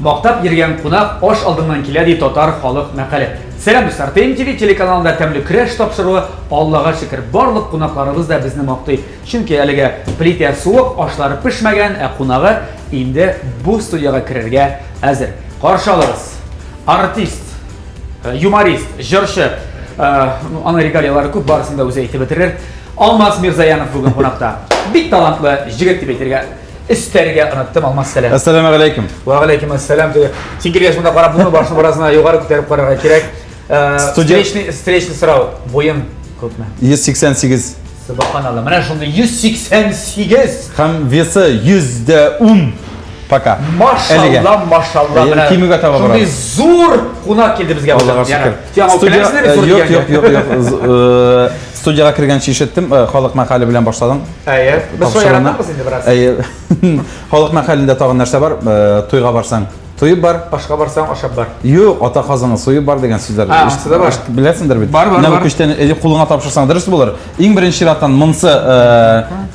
Мактап йөргән кунак аш алдыннан килә ди татар халык мәкале. Сәлам дуслар, ТМТV телеканалында тәмле көрәш тапшыруы Аллага шөкер барлык кунакларыбыз да безне мактый. Чөнки әлегә плитә суык, ашлары пешмәгән, кунагы инде бу студияга керергә әзер. Каршы алыгыз. Артист, юморист, җырчы, аны регалиялары күп, барысын да үзе әйтеп бетерер. Алмаз Мирзаянов бүген кунакта. Бик талантлы җегет дип әйтергә истәргә оныттым. Алмаз, сәлам. Ассаламу алейкум. Ва алейкум ассалам. Син килгәч монда карап буны башны барасына югары күтәреп карарга кирәк. Встречный сорау. Боем күпме? 188. Субханалла. Менә шундый 188. Һәм весы 110. Пока. Машалла, машалла. Менә кимгә таба бара. Шундый зур кунак килде безгә Аллага шөкер. Юк. Студияга кергәнче ишеттем, халык мәкале белән башладың. Әйе. Без сояратабыз инде бераз. Әйе. Халык мәкалендә тагын нәрсә бар? Туйга барсаң, туйып бар. Башка барсаң, ашап бар. Юк, ата казаны суеп бар дигән сүзләр. Беләсеңдер бит. Менә бу күчтән кулыңа тапшырсаң дөрес булыр. Иң беренче раттан монсы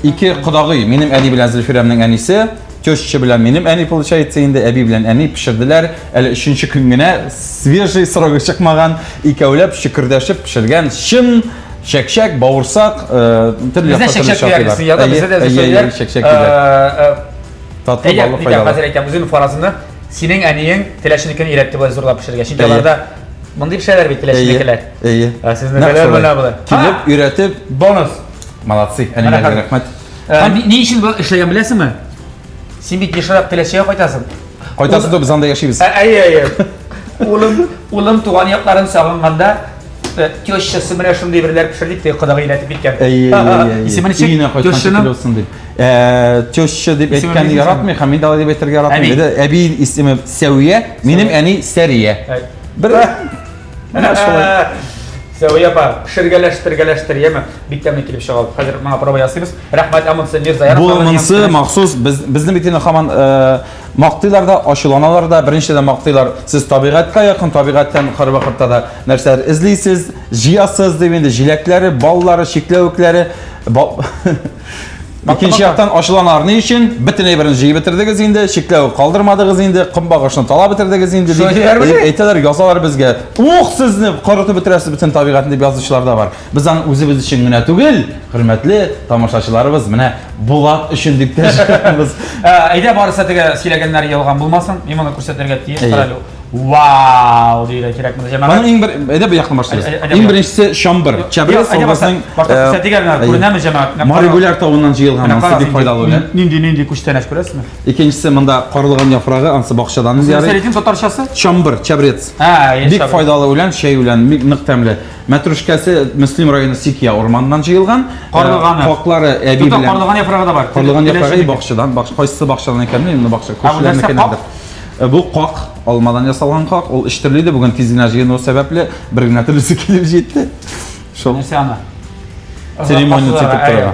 ике кодагый, минем әни белән Зөлфирамның әнисе, тёща белән минем әни получается инде, әби белән әни пешерделәр. Әле 3нче көн генә свежий срогы чыкмаган, икәүләп шикердәшеп пешергән чын шәкшәк, бавырсак, төрле шәкшәк. Татлы баллы файдалы. Хәзер әйтәм, үзем фаразымны. Синең әниең теләшенекен өйрәтте булай зурлап пешергә. Чөнки аларда мондый пешәләр бит теләшенекеләр. Әйе. Сезнекеләр менә булар. Килеп өйрәтеп, бонус. Молодцы. Әнигә рәхмәт. Ни өчен бу эшләгән беләсеңме? Син бит ешрап теләшәгә кайтасың. Кайтасың да без анда яшибез. Әйе. Улым туган якларын сагынганда тёщасы менә шундый берләр пешердик тә кодагы өйрәтеп биткән. Исемен ничек? Тёщаны. Тёща дип әйткән яратмый, һәм мин дә дип әйтергә яратмый. Әби исеме Сәвия, минем әни Сәрия. Бер менә шулай. Сәвия апа, пешергәләштергәләштергәме? Бик тәмле килеп чыга. Хәзер моңа проба ясыйбыз. Рәхмәт Амунсы Мирзаянов. Бу монсы махсус безне бит инде һаман мактыйлар да, ачуланалар да, беренчедән мактыйлар. Сез табигатькә якын, табигатьтән хәрбәхәттә дә нәрсәләр эзлисез, җыясыз дип инде җиләкләре, баллары, шикләвекләре. İkinci яктан ачуланар ни өчен? Бөтенләй берен җыеп бетердегез инде, шикләү калдырмадыгыз инде, кымбагышны талап бетердегез инде. Әйтәләр, язалар безгә. Ух, сезне карытып бетерәсез бөтен табигатьне дип язучылар да бар. Без аны үзебез өчен генә түгел, хөрмәтле тамашачыларыбыз, менә Булат өчен дип тәҗрибәбез. Әйдә барысы тегә сөйләгәннәр ялган булмасын. Мин моны күрсәтергә тиеш. Каралу. Вау, диярә кирәкме җәмәгать. Аның иң бер әйдә бу якын башлыйбыз. Иң беренчесе Шамбыр. Чабрес солбасының күрсәтергә күренәме җәмәгать? Маригуляр тавыннан җыелган ансы бик файдалы белән. Нинди күчтәнәш күрәсезме? Икенчесе монда карлыган яфрагы, ансы бакчадан диярә. Сөйләйтин татарчасы? Шамбыр, чабрец. Бик файдалы белән, шәй белән, нык тәмле. Мәтрүшкәсе Мөслим районы Сикия урманнан җыелган. Карлыганы. Факлары әби белән. Карлыган яфрагы да бар. Карлыган яфрагы бакчадан, кайсы бакчадан икәнне, инде бакча күршеләрнекенәдер. Бу как алмадан ясалган как, ул иштерлиде, бүген тиз генә җыену сәбәпле бер генә төрлесе килеп җитте. Шул. Нәрсә аны? Церемония титеп тора.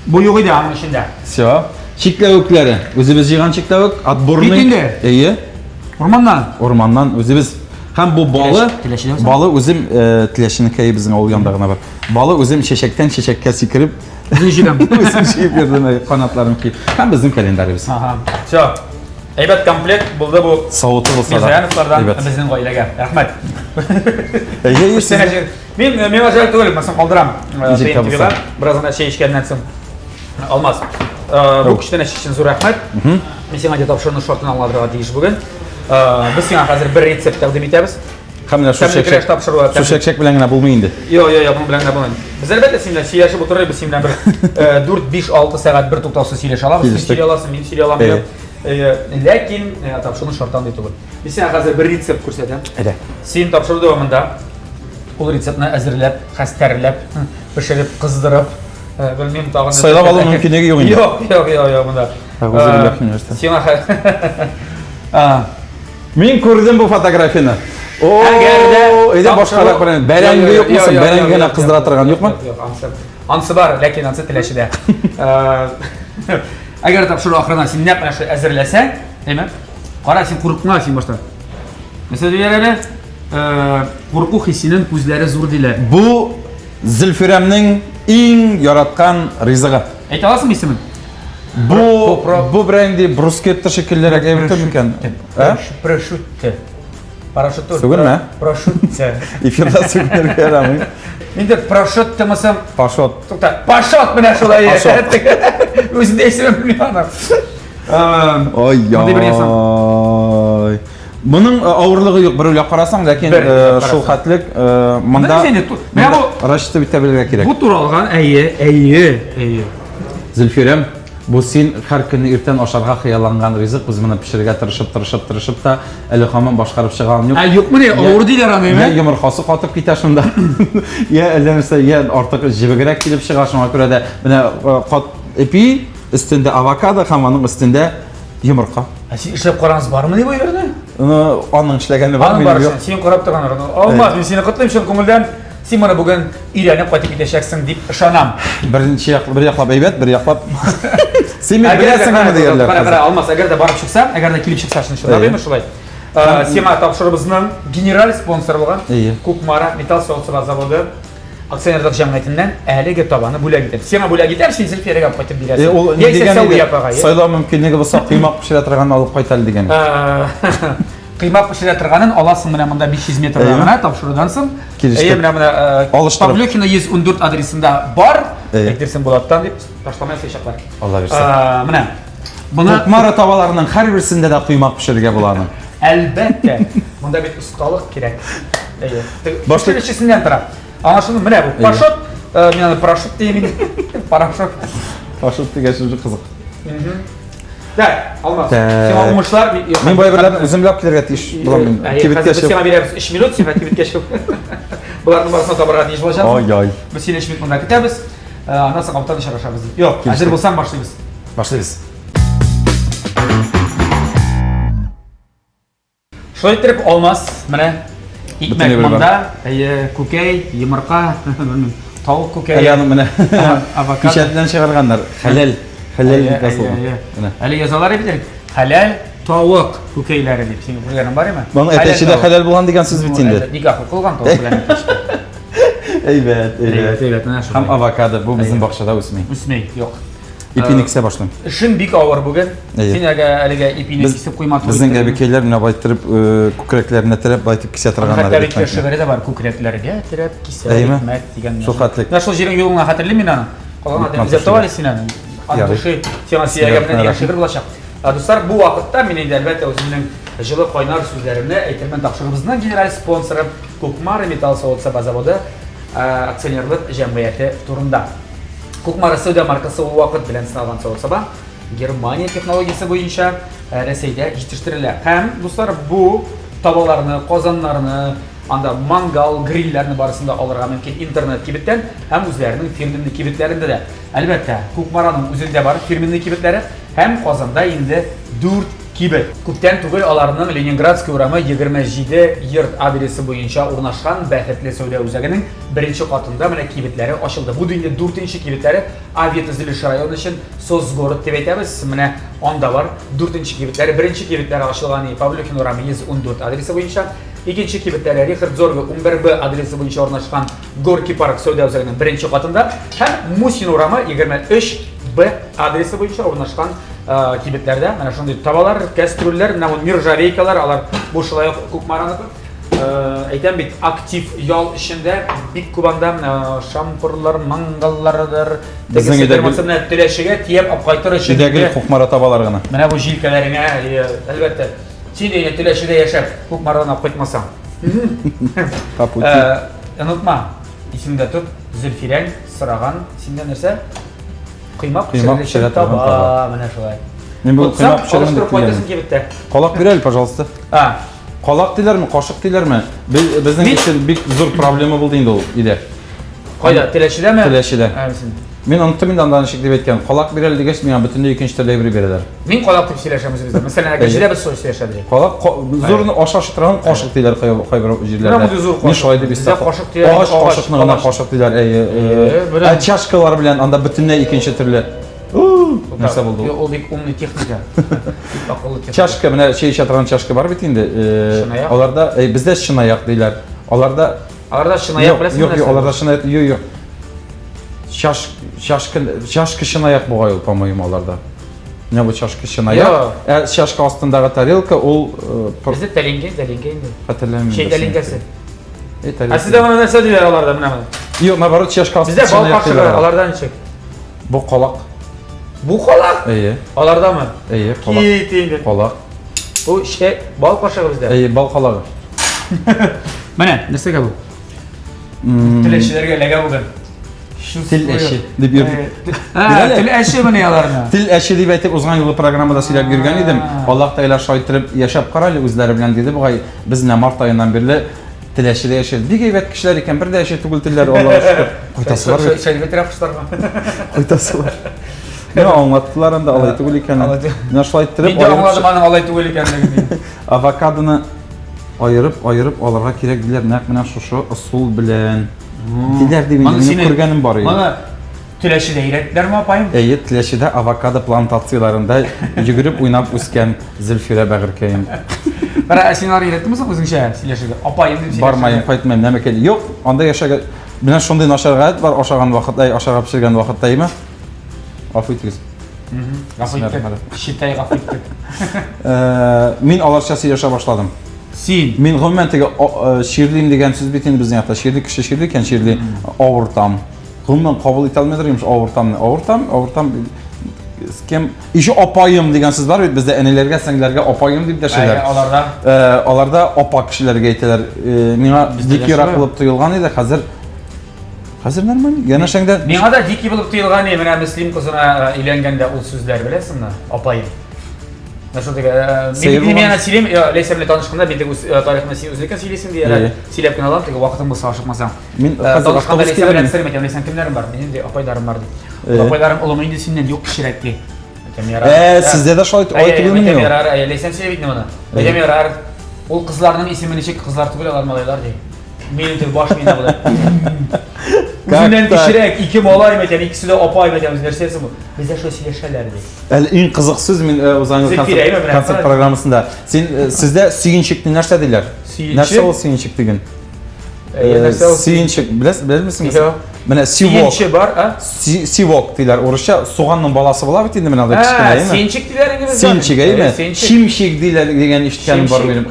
Бу юк иде аның эчендә. Всё. Чикләвекләре. Үзебез җыйган чикләвек, отборный. Әйе. Урманнан үзебез. Һәм бу балы үзем теләшенекәй безнең авыл янында гына бар. Балы үзем чәчәктән чәчәккә сикереп, үзем җыеп йөрдем, канатларым киеп. Һәм безнең календарыбыз. Всё. Әйбәт комплект булды бу. Савыты булса да. Мирзаяновлардан безнең гаиләгә. Рәхмәт. Әйе, Мен ажал түгел, мәсәлән, калдырам. ТМТВ-га бераз гына чәй эчкәннән соң. Алмаз. Бу кичтән өчен зур рәхмәт. Мин сиңа дә тапшыруны шартын аңлатырга тиеш бүген. Без сиңа хәзер бер рецепт тәкъдим итәбез. Һәм шәкшәк белән генә булмый инде. Юк, бу белән генә булмый. Без әлбәттә син белән сөйләшеп утырырбыз, син белән бер 4-5-6 сәгать бер туктаусыз сөйләшә алабыз. Син сөйлә аласың, мин сөйлә алам. Ләкин тапшыруны шартлан түгел. Мин сиңа хәзер бер рецепт күрсәтәм. Син тапшыру дәвамында ул рецептны әзерләп, хәстәрләп, пешереп, кыздырып, белмим тагын. Сайлап алу мөмкинлеге юк инде. Юк, монда. Сиңа Мин күрдем бу фотографияны. Әйдә башкарак белән бәрәңге юкмы? Бәрәңгене кыздыра торган юкмы? Юк, ансы бар, ләкин ансы теләшедә. Әгәр тапшыру ахырына син нәкъ менә әзерләсәң, әйме? Кара, син курыкма син башта. Мәсәлән, курку хисенең күзләре зур диләр. Бу Зөлфирамның иң яраткан ризыгы. Әйтә аласыңмы исемен? Bu brendi bruschetta şekillerek evritir miken? Prosciutto. Prosciutto. Sögünme. Prosciutto. Efirde sögünür yaramı. Endi prosciutto desam, Paşot. to'xta, pashot bilan shulay. O'zini esimim bilmayman. Oy oy. Bunun ağırlığı yok, bir öyle qarasan, lakin şul xatlik mında Raşit'i bitebilirlik gerek. Bu turalgan әйе. Zülfirem, bu sen her günü erten aşarga xiyallangan rizik, biz bunu pişirge tırışıp da eli xamın başkarıp çıkan yok. Yo'qmi ne? Ağır değil herhalde mi? Ya yumurtası katıp gitar şunda. Ya ellenirse ya artık jibigerek kilip çıkar şuna göre de kat epi üstünde avokado, xamanın üstünde yumurta. Siz işlep qarangiz bormi deb o'ylardi? Onun işlegeni var mı? Yok. Sen qarab turgan olmaz. Men seni qutlayman shu ko'ngildan. Sen mana bugun Iranga qaytib ketishaksan deb ishonam. Bir yaklap eybet, bir yaklap. Sen men bilasan nima deganlar. Qara, olmaz. Agarda borib chiqsam, agarda kelib chiqsa shunday deymi shulay. Sema topshirig'imizning general sponsori bo'lgan Kukmara Metal Savdo zavodi aksionerlik jamiyatidan әлеге tabani bo'lak etadi. Sema bo'lak etib, sen Zilfiraga olib qaytib berasiz. Saylov mumkinligi bo'lsa, qiymoq pishiratirgan olib qaytadi degan. Qiymoq pishiratirganin olasiz mana bunda 500 metrlarni topshiruvdan so'ng. Mana Pavlyokina 114 adresida bor. Aytirsin bo'laddan deb tashlamay seshaqlar. Alloh bersin. Mana buni Kukmara tavalarının her birisinde de qiymoq pishirga bo'ladi. Albatta. Bunda bir ustalik kerak. Boshqarishisidan turib. Ana shuni mana bu pashot, meni parashut deyman. Parashut degan so'z qiziq. Da, olmaz. Sen olmuşlar. Men boylarni o'zimlab kelarga ish bilaman. Kibitga sema beramiz 3 minut, sen kibitga chiqib. Bularning barasini to'g'ri ish bo'ladi. Oy. Biz seni 3 minutda ketamiz. Ondan so'ng qopdan ishlashamiz. Yo'q, hozir bo'lsam boshlaymiz. Boshlaymiz. Şöyle trip olmaz. Mana ekmek bunda, ko'kay, yumurta, tavuk ko'kay. Yani mana avokado. Kişetden çıkarganlar. Halal kasıl. Ali yazılar bilir. Halal tavuk ko'kaylari deb. Sen bilganing bormi? Bana ateşi de halal bulan degan siz bitindi. Nikoh qilgan tavuk bilan ateşdi. Evet. Ham avokado bu bizim baqshada o'smaydi. O'smaydi, yo'q. İpinikse başlayalım. İşin bik ağır bugün. Sen aliga ipinik isib qo'ymoqchi. Bizning gabikeyler mına baytırıp ko'kraklarına terep baytib kisatirganlar. Hatta bir şöyle de var ko'kraklarga terep kisatirmek degan. Şu xatlik. Nasıl yerin yo'lini xatirlayman ana. Qolgan odam bizga to'g'ri Andushi siyosiyaga bilan yaxshidir bo'lacak. Do'stlar, bu vaqtda men endi albatta o'zimning жылы qaynar so'zlarimni aytaman. Topshirig'imizning general sponsori Kukmara Metal Savdo zavodi aksionerlik jamiyati turunda. Kukmara Savdo markasi u vaqt bilan sinalgan savdo Germaniya texnologiyasi bo'yicha Rossiyada yetishtiriladi. Ham do'stlar bu tavalarni, qozonlarni, anda mangal, grilllarni barısında olurga mümkün internet kibitden hem o'zlarining firminli kibitlerinde de. Albatta, Kukmara'nın o'zida bor firminli kibitlari hem qozonda endi 4 kibit. Ko'pdan tugul alarning Leningradskiy urami 27 yurt adresi bo'yicha o'rnashgan baxtli savdo o'zagining birinchi qatında mana kibitlari ochildi. Bu endi 4-kibitlari aviatizilish rayoni uchun So'zgorod deb aytamiz. Mana onda bor 4-kibitlari, birinchi kibitlari ochilgani Pavlyokina urami 114 adresi bo'yicha. İkinci kibitlari Richard Zorga 11B adresi bo'yicha o'rnashgan Gorki Park savdo o'zagining birinchi qatında ham Musin urami 23B adresi bo'yicha o'rnashgan kibitlarda mana shunday tavalar, kastruller, mana bu nirjaveykalar, ular bu shulay Kukmara'niki. Aytam bit aktiv yol ishida big kubanda shampurlar, mangallardir. Bizning masalan tilashiga tiyib olib qaytirish uchun Kukmara tavalarına. Mana bu jilkalaringga albatta sen de tilashida yashab Kukmara'dan olib qaytmasang. Unutma, isimda tut, Zilfirang, Siragan, senda narsa? Qiymoq pishirish taba, mana shulay. Men bu qiymoq pishirishni qo'ydim. Qoloq beraylik, пожалуйста. Qoloq deylarmi, qoshiq deylarmi? Bizning uchun big zo'r problema bo'ldi endi u ide. Qayda, tilashidami? Tilashida. Men unutdim endi danışık deb aytgan. Qoloq beraylik degach, men butunlay ikkinchi delivery beradilar. Men qoloq deb söylashamiz bizda. Masalan, agar jida biz söylashadi. Qoloq zo'rni oshaq turgan qoshiq deylar qo'yib yerlarda. Men shoy deb istab. Qoshiq deylar. Qoshiqni g'ana qoshiq deylar. Chashkalar bilan anda butunlay ikkinchi turli. Narsa bo'ldi. O bek umli texnika. Chashka, mana ishlatgan chashka bor bit endi. Ularda bizda shinoyaq deylar. Ularda shinoyaq bilasizmi? Yo'q, ularda shinoyaq yo'q. Şaşkı şinoyaq bo'g'ayol, по-моему, ularda. Ne bu çaşkı şınaya? Çaşkı astındağı tarelka ol... Bizde telinge indir. Hatırlamıyorum. Şey telingesi. Sizde bana ne söylüyorlar alarda mı? Yok, nabarot çaşkı astı bizde bal kaşığı alardan içecek. Bu kolak. Bu kolak? İyi. Alarda mı? İyi, kolak. Kolak. Bu şey bal kaşığı bizde. İyi, bal kolağı. Mene, nesine bu? Tileşilerge lega bugün. Til eşi. Dib yürüdük. Til eşi mi ne yalarına? Til eşi deyip aytib uzun yolu programda silep yürgen idim. Allah Teala şaytırıp yaşap qaraylı özləri bilen dedi. Bu biz ne mart ayından beri til eşi de yaşadık. Bir geyvet kişiler iken bir de eşi tugul tiller Allah'a şükür. Koytası var. Şöyle tarafışlar mı? Koytası var. Ne anlattılar anda alay tugul iken. Ne şaytırıp ben de anladım anam alay tugul iken. Avokadını ayırıp alırga kerek diler. Näkmene şu usul bilen. Diler deyim, benim kurganım var ya. Bana Tileşi de iretler mi yapayım? Evet, Tileşi'de avokado plantatsiyalarında yürüyüp oynap üsken Zülfüre Bağırkayım. Bana sen arı iretti misin bizim şeye Tileşi'de? Apayım dedim Barmayım, paytmayım, ne mekeli. Yok, onda yaşa... Bilen şundan aşağı gayet var, aşağı pişirgen vakittayım. Afiyet olsun. Afiyet olsun. Şitayı afiyet olsun. Min alarçası yaşa başladım. Sin. Min gümmentege şiirliyim degen söz bitini bizden yaptı. Şiirli kişi şiirliyken şiirli avurtam. Gümmen kabul etilmediriymiş avurtam. Kim işi apayım degen söz var bizde enelerge senlerge apayım deyip de şeyler. Alarda apa kişilerge eyteler. Mina dik yurak bulup tuyulgan idi hazır normal. Yana şengde. Mina da dik bulup tuyulgan idi. Mina Müslim kızına ilengende o sözler bilesin mi? Apayım. Nasıl diye? Benim yana silim, leyse bile tanışkanda bir de tarihime özleken silesin diye silep kanalım tek vakitim bu saçmasam. Tanışkanda leyse bile sermetem leyse kimlerim var? Benim de apaylarım vardı. Apaylarım olamayınca sinden yok kişirekli. Sizde de şahit bilmiyor. Leyse silebittim ona. Benim yarar. O kızlarının ismini çek kızlar tübül alarmalaylar diye. Benim de baş mıyına bulayım. Bizimden kişirek, iki molay meten, ikisi de opay meten bizlerse bu. Bizde şu sileşerlerdi. En kızık söz uzanlı konser programısında. Sizde suyunçuk dinlerse diler. Nerse o suyunçuk digin? Suyunçuk bilir misiniz? Mene sivok. Sivok diler. Oruşa soğanın balası bula bitindi men aldı kichkina mi? Suyunçuk diler gibi. Suyunçuk mi? Şimşek diler degen işitkenim var benim.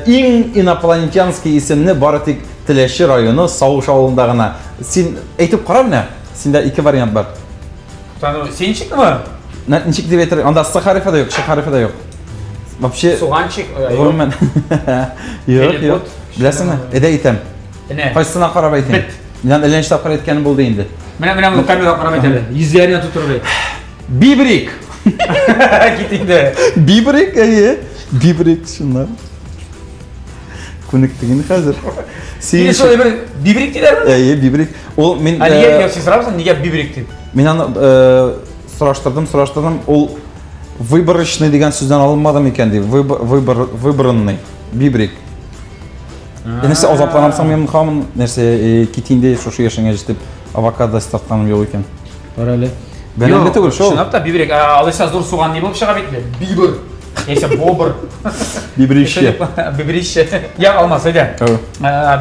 Hem inoplanitanskiy isimni Baratik Tileşi rayonu Savuş avulundagına. Sen aytib qarab ne? Sende iki variant var. Suyunçuk mu? Nechik deb aytar? Anda ısı harife de yok, şık harife de yok. Вообще soğançık. Yok. Bilasizmi? Ede item. Ne? Qaysına qarab aytayım. Men elench taqir etganim bo'ldi endi. Men bu kamera qarab aytadi. Yuzlarini tuturib. Bibrik. Gitdi. Bibrik Bibrik şunlar. Koniktigini hazır. Sen şöyle bir bibrik diler mi? Bibrik. O men niye siz sorarsan niye bibrik deyip? Men onu soruşturdum. Ol выборочный degan so'zdan olinmadimi ekan deydi. Выборный. Bibrik. Neyse azaplanamsam men hamın nerse kitinde şu yaşanga işte avokado startlanım yok ekan. Öyle. Ben elbette gör şu. Şunap da bibrik. Alışsa zor soğan ne bulup çığa bitdi. Bibir. Neyse bobur. Bibrişe. Bibrişe. Ya almaz hadi.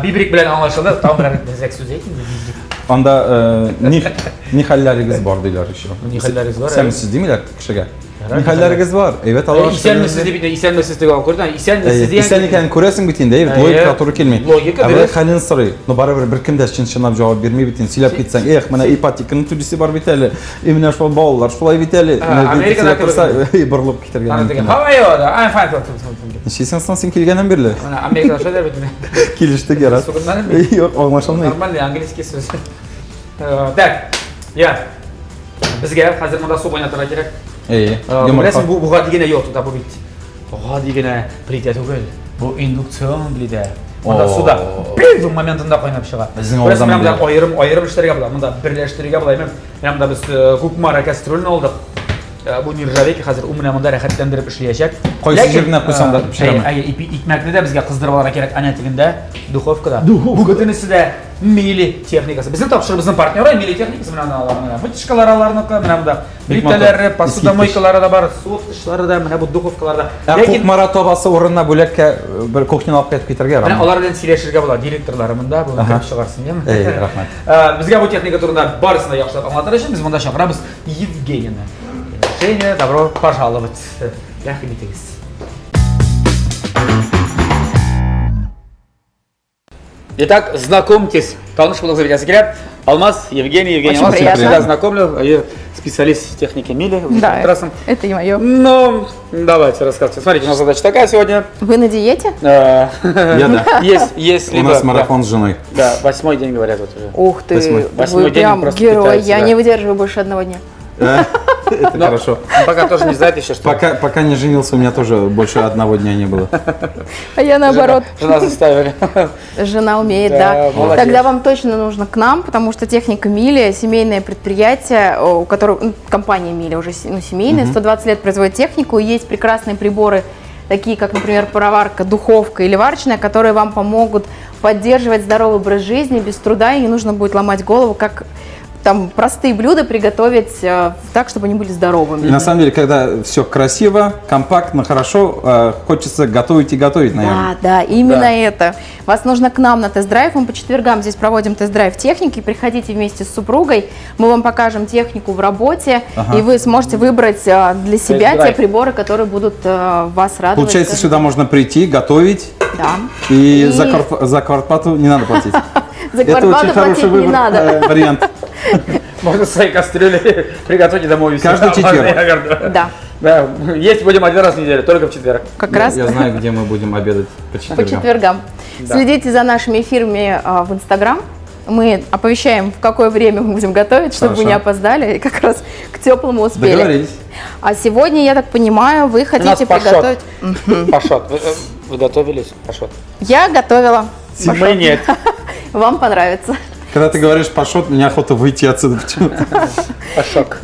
Bibrik bilen anlaşıldı. Tam bir desek söz ekin de bibrik. Anda nihallarınız var diyorlar işte. Nihallarınız var. Sen siz değil miler kişiye? Nihallarınız var. Evet Allah aşkına. İsen siz de bir de isen siz de kalkırdan. İsen siz diye. İsen iken kuresin bitinde. Evet. Logika doğru kelime. Logika biraz. Ama halin sarı. No beraber bir kimde şınap cevap vermeyi bitin. Silap gitsen. Mana ipatikın tudisi var biteli. Emine şu ballar. Şulay biteli. Amerika'da bırılıp gidergen. Havaya o da. Ay fayda. Sen kilgenen birle. Amerika'da şöyle bitine. Kiliştik yarat. Yok anlaşılmıyor. Normal İngilizce söz. Tak. Ya. Bizga hozir bunda suv o'ynatira kerak. Bilasizmi bu digina yo'q, da bu bit. Digina plita tugul. Bu induksion plita. Bunda suvda bir momentida qaynab chiqadi. Bilasizmi, bunda ayrim ishlarga bo'ladi. Bunda birlashtirishga bo'ladi. Mana bunda biz kukmara kastrolni oldik. Bu nirjavik hozir u bilan bunda rohatlantirib ishlayajak. Qaysi yerga qo'ysam da pishiraman. Ikmakni da bizga qizdirib olishga kerak anatigida duxovkada. Bu gutinisida mili texnikasi. Bizning topshirig'imizning partnyeri mili texnikasi bilan mana bu tishkalarlarniki mana bunda plitalar, posudamойкалari da bor, suv tishlari da mana bu duxovkalarda. Lekin kukmara tobasi o'rnina bo'lakka bir ko'kni olib ketib ketarga. Mana ular bilan silashirga bo'ladi, direktorlarimda bu chiqarsinmi? Rahmat. Bizga bu texnika turida barisini yaxshilab anlattirishimiz, biz bunda chaqiramiz Yevgeniyni. приглашение, добро пожаловать. Рахмет. Итак, знакомьтесь, Таныш Булгазович, Алмаз, Евгений Алмаз, я всегда знакомлю, я специалист техники мили. Да, это и мое. Ну, давайте рассказывайте. Смотрите, у нас задача такая сегодня. Вы на диете? Я да. Есть. У нас марафон с женой. Да, 8-й день, говорят, вот уже. Ух ты, Восьмой день прям просто герой, питается, я да. не выдерживаю больше одного дня. Это хорошо. Пока тоже не знаете еще, что. Пока не женился, у меня тоже больше одного дня не было. А я наоборот. Жена заставили. Жена умеет, Да, да. молодец. Тогда вам точно нужно к нам, потому что техника Мили, семейное предприятие, у которого компания Мили уже семейная, 120 лет производит технику, и есть прекрасные приборы, такие как, например, пароварка, духовка или варочная, которые вам помогут поддерживать здоровый образ жизни без труда, и не нужно будет ломать голову, как там простые блюда приготовить так, чтобы они были здоровыми. И на самом деле, когда все красиво, компактно, хорошо, хочется готовить и готовить, наверное. Да, именно это. Вас нужно к нам на тест-драйв. Мы по четвергам здесь проводим тест-драйв техники. Приходите вместе с супругой. Мы вам покажем технику в работе, и вы сможете выбрать для себя те приборы, которые будут вас радовать. Получается, сюда можно прийти, готовить, Да. и за квартплату не надо платить. За Это квартплату очень хороший платить не надо. вариант. Можно свои кастрюли приготовить и домой везти. Каждый четверг. Да. Да, есть будем один раз в неделю, только в четверг. Как раз Я знаю, где мы будем обедать по по четвергам. четвергам. Да. Следите за нашими эфирами в Инстаграм. Мы оповещаем, в какое время мы будем готовить, чтобы вы Хорошо. не опоздали и как раз к теплому успели. Договорились. А сегодня, я так понимаю, вы хотите приготовить... Пашот. Вы готовились? Пашот. Я готовила. Мы нет. Вам понравится. Когда ты говоришь пашот, мне охота выйти отсюда почему-то. Пашок.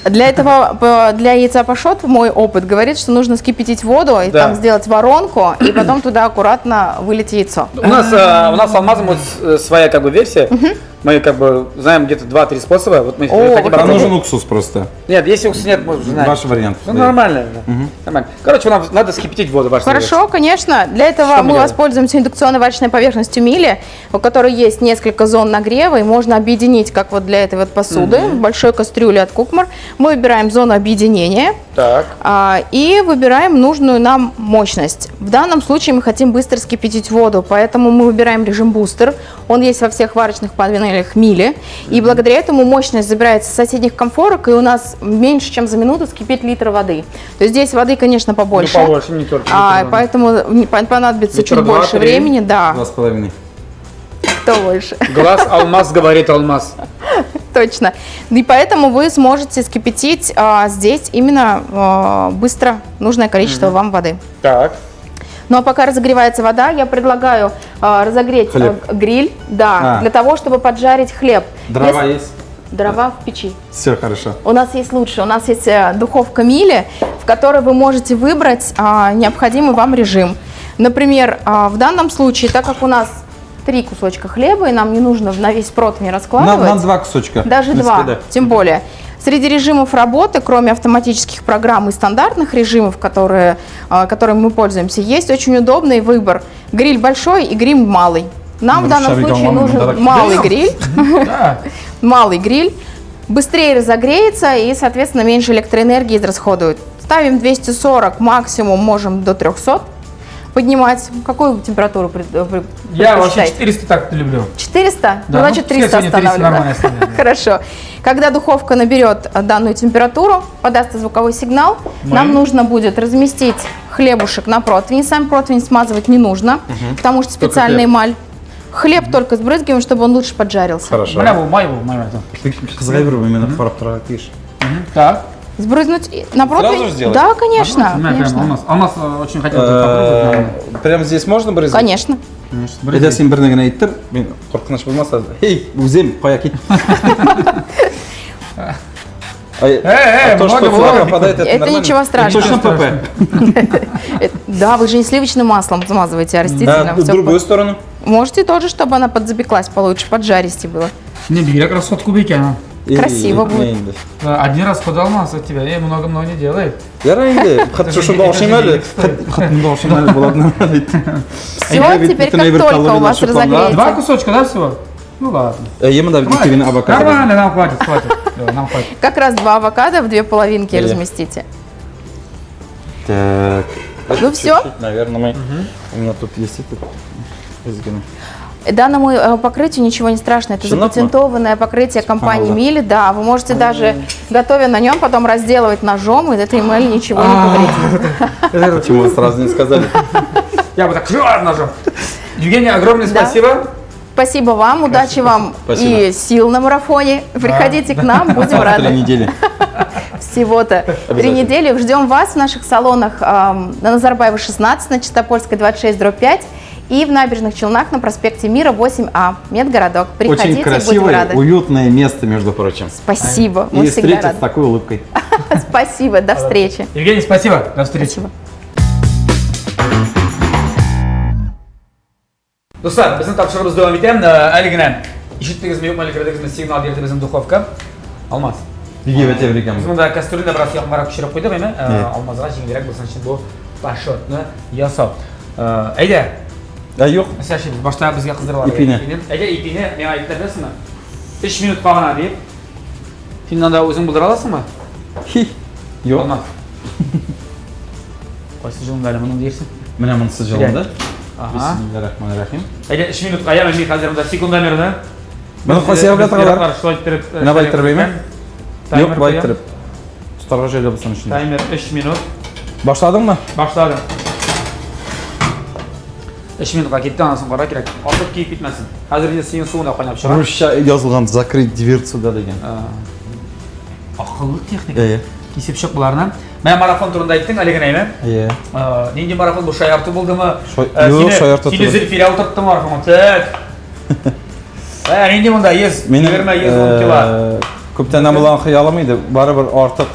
Для этого, для яйца пашот, мой опыт говорит, что нужно вскипятить воду и Да. там сделать воронку, и потом туда аккуратно вылить яйцо. У нас с Алмазом вот своя как бы версия. Мы как бы знаем где-то 2-3 способа. Вот мы хотим Там попробовать. нужен уксус просто. Нет, если уксус нет, мы знаем. Ваш вариант. Ну, нормально. Нормально. Короче, нам надо вскипятить воду. Ваш Хорошо, конечно. Для этого Что мы мы делаем? воспользуемся индукционной варочной поверхностью Мили, у которой есть несколько зон нагрева, и можно объединить, как вот для этой вот посуды, в большой кастрюле от Кукмар. Мы выбираем зону объединения Так. и выбираем нужную нам мощность. В данном случае мы хотим быстро вскипятить воду, поэтому мы выбираем режим бустер. Он есть во всех варочных панелях Мили. И благодаря этому мощность забирается с соседних комфорок, и у нас меньше, чем за минуту вскипит литр воды. То есть здесь воды, конечно, побольше. Ну, побольше, не только. Поэтому понадобится Литра чуть больше 2-3. времени. Да, 2,5. кто больше. Глаз алмаз говорит алмаз. Точно. И поэтому вы сможете вскипятить здесь именно быстро нужное количество вам воды. Так. Ну а пока разогревается вода, я предлагаю разогреть гриль, для того, чтобы поджарить хлеб. Дрова есть? Дрова в печи. Все хорошо. У нас есть лучше, у нас есть духовка Мили, в которой вы можете выбрать необходимый вам режим. Например, в данном случае, так как у нас 3 кусочка хлеба, и нам не нужно на весь противень раскладывать. На 2 кусочка. Даже 2, тем более. Среди режимов работы, кроме автоматических программ и стандартных режимов, которыми мы пользуемся, есть очень удобный выбор. Гриль большой и гриль малый. Нам в данном случае нужен малый гриль. Малый гриль. Быстрее разогреется и, соответственно, меньше электроэнергии израсходует. Ставим 240, максимум можем до 300 поднимать. Какую температуру предпочитаете? Я вообще 400 так люблю. 400? Да, Ну, значит, 300 останавливаем. Хорошо. Когда духовка наберет данную температуру, подаст звуковой сигнал, нам нужно будет разместить хлебушек на противне. Сам противень смазывать не нужно, потому что специальная эмаль. Хлеб только сбрызгиваем, чтобы он лучше поджарился. Хорошо. Моего. Именно фарптратиш. Так. Сбрызнуть на противень? Сразу же сделать? Да, конечно. Алмаз очень хотел попробовать. Прямо здесь можно брызгать? Конечно. Әйдә сен бер генә әйттер, мин куркыныч булмаса, эй, үзем кая кит. То, что флаг попадает, это Это нормально? ничего страшного. Точно ПП. Да, вы же не сливочным маслом смазываете, а Да, растительным. в Всё другую сторону. Можете тоже, чтобы она подзапеклась получше, поджаристее было. Не бери красотку бекена. Красиво будет. Один раз подал алмаз от тебя, и много-много не делает. Ярай инде. Хәтта шунда ашыйм әле. Хәтта ашыйм әле булатны. Все, теперь как только у вас 2 разогреется. кусочка, да, всего? Ну ладно. Ема да икегене авокадо. Нормально, нам хватит. Нам хватит. Как раз 2 авокадо в 2 половинки разместите. Так. Ну все. Наверное, у меня тут есть этот. Данному покрытию ничего не страшно. Это запатентованное покрытие компании Мили. Да, вы можете даже, готовя на нем, потом разделывать ножом, и этой эмали ничего не повредит. Почему вы сразу не сказали? Я бы так ножом. Евгения, огромное спасибо. Спасибо вам, удачи вам и сил на марафоне. Приходите к нам, будем рады. 3 недели. Всего-то 3 недели. Ждем вас в наших салонах на Назарбаева 16, на Чистопольской 26/5 и в Набережных Челнах на проспекте Мира 8А, Медгородок. Приходите, очень красивое, будем рады. уютное место, между прочим. Спасибо, мы и всегда встретить рады. с такой улыбкой. Спасибо, до встречи. Евгений, спасибо. До встречи. Спасибо. Достар, біздің тапшырығымыз devam етемін. Әлігіне ишеттіңіз ме, жоқ ма, әлі кірдіңіз ме, сигнал берді біздің духовка. Алмаз. Неге өте берекем? Біз мұнда кастрюльде біраз яқмарақ пішіріп қойдық, еме? Алмазға жеңілірек болсын үшін бұл пашотны ясау. Әйде. Жоқ. Сәші, біз башта бізге қыздырып Ипине. Әйде, ипине, мен айттар білесің ме? 3 минут қалғана дейіп. Сен мынанда өзің бұлдыра аласың ба? Жоқ. Алмаз. Қойсы жылында әлі мұның дейірсің? Міне мұнысы жылында. Бисмиллахиррахманиррахим. Әйде 3 минутқа я мен қазірімді секундомерді. Бұны қойсы яғып жатырғалар. Мына байттырып ме? Жоқ, байттырып. Тұтарға жайлы болсын үшін. Таймер 3 минут. Башладың ба? Башладым. 3 минутқа кетті, анасын қара керек. Артық кейіп кетмесін. Қазірде сенің суында қайнап шыға. Русша жазылған закрыть дверцу да деген. Ақыллы техника. Кесіп шық бұларына. Мен марафон турында айттың, әлеген әйме? Ненде марафон бұл шаярты болды ма? Жоқ, шаярты Сені зілфире отыртты марафон. Тәк. Ненде мұнда ез? 20-10 кила. Көптен болған қиялым еді. Бары бір артық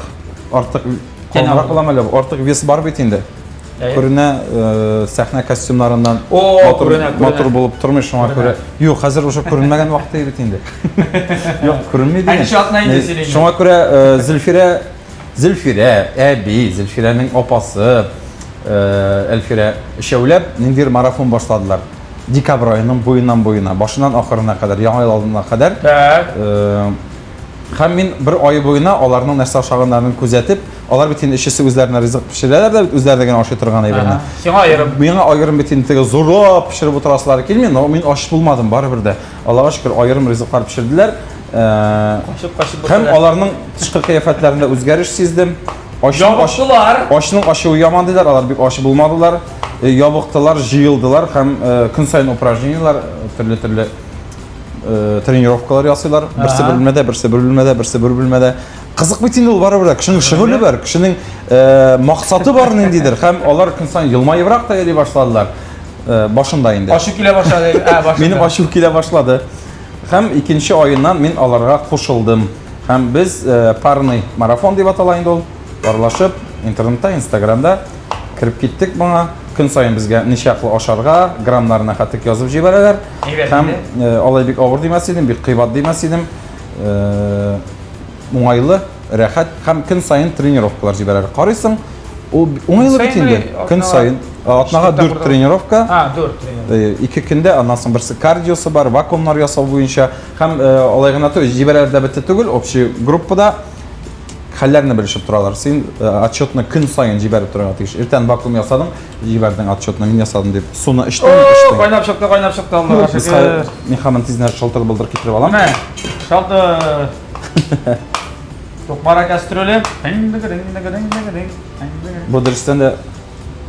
қолмырақ болам әлі. Артық вес бар бет енді. Көріне сәхне костюмларынан мотор болып тұрмай шоңа көрі. Жоқ, қазір уже көрінмеген уақытта бет енді. Жоқ, көрінмейді. Шоңа көрі Зülfire, әби, Зülfire'nin опасы, Әлфире үшеулеп, нендер марафон башладылар. Декабр айының бойынан, башынан ақырына қадар, яңа ай алдына қадар. Һәм мен бір ай бойына оларның нәрсе ашағандарын күзәтіп, олар бетен ішесі өзлеріне ризық пішірелер де, өзлері деген ашы тұрған айбіріне. Сеңа айырым? Менің айырым бетен тегі зорлап пішіріп отырасылары келмен, мен ашы болмадым бары бірді. Аллаға шүкір айырым ризықтар пішірділер. Һәм аларның тышқы қияфәтләрендә үзгәреш сиздем. Ашның ашуы яман диләр, алар бик ашы булмадылар. Ябыктылар, җыелдылар һәм көн сайын упражнениялар, төрле тренировкалар ясыйлар. Берсе бер бүлмәдә. Кызык бит инде ул барыбер, кешенең шөгыле бар, кешенең максаты бар ниндидер. Һәм алар көн сайын елмайыбрак та йөри башладылар. Башында инде. Ашу килә башлады. Минем ашу килә башлады. Һәм икенче айыннан мин аларга кушылдым. Һәм без парный марафон дип атала инде ул. Барлашып, интернетта, Инстаграмда кирип киттек моңа. Көн сайын безгә ничаклы ашарга, граммнарына хатык язып җибәрәләр. Һәм алай бик авыр димәс идем, бик кыйбат димәс идем. Уңайлы, рәхәт һәм көн сайын тренировкалар җибәрәләр. Карыйсың, ул уңайлы бит инде. Көн сайын атнага 4 тренировка. 4 тренировка. 2 көндә, аннан соң берсе кардиосы бар, вакуумнар ясау буенча һәм алай гына җибәрәләр бетте түгел, общий группада хәлләрне белешеп торалар. Син отчетны көн сайын җибәреп торырга тиеш. Иртән вакуум ясадың, җибәрдең отчетны, мин ясадым дип. Суны эчтең. Кайнап чыкты, Аллага шөкер. Мин һаман тизнәр шалтыр булдыр китереп алам. Менә, шалтыр. Токмара кастрюле. Бу дөрестән дә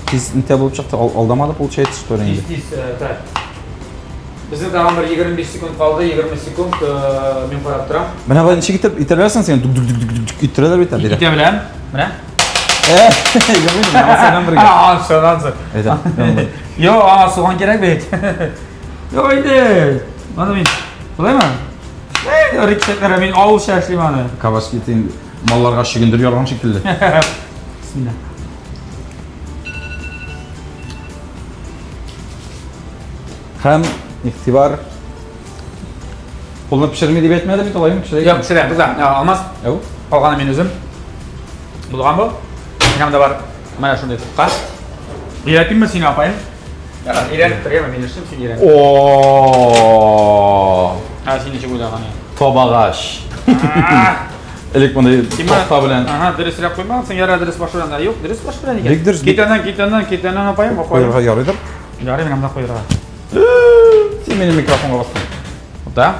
тиз интә булып чыкты, алдамады получается, что ли инде. Безнең тагын бер 25 секунд калды, 20 секунд мин карап торам. Менә бу ничек итәрсең сен? Итерәләр бит әле. Итә беләм. Менә. Йөрмәдем, сеннән бергә. Сеннан. Әйдә. Йо, суган кирәк бит. Йо, инде. Мана мин. Булаймы? Рикшәкләр мин авыл шәшлим аны. Каваш китин малларга шигендер ярган шикелле. Бисмилlah. Һәм игътибар Қолны пішірме деп әйтмәді бит олайым? Жоқ, пішірем, бұзда. Алмаз. Қалғаны мен өзім. Бұлған бұл. Менамда бар. Мая шындай тұққа. Үйретім бі сені апайын? Үйретіп тұрғема мен үшін сен үйретіп. Ооо. Сен неше көйлаған ең? Тобағаш. Элек мондай тохта белән. Ага, дөресрәк куймагансың, яра дөрес башларында. Юк, дөрес башларында Бик дөрес. икән. Китәннән апаем, Куярга ярыйдыр. Ярый, менә монда куярга. Син минем микрофонга бастың. Да?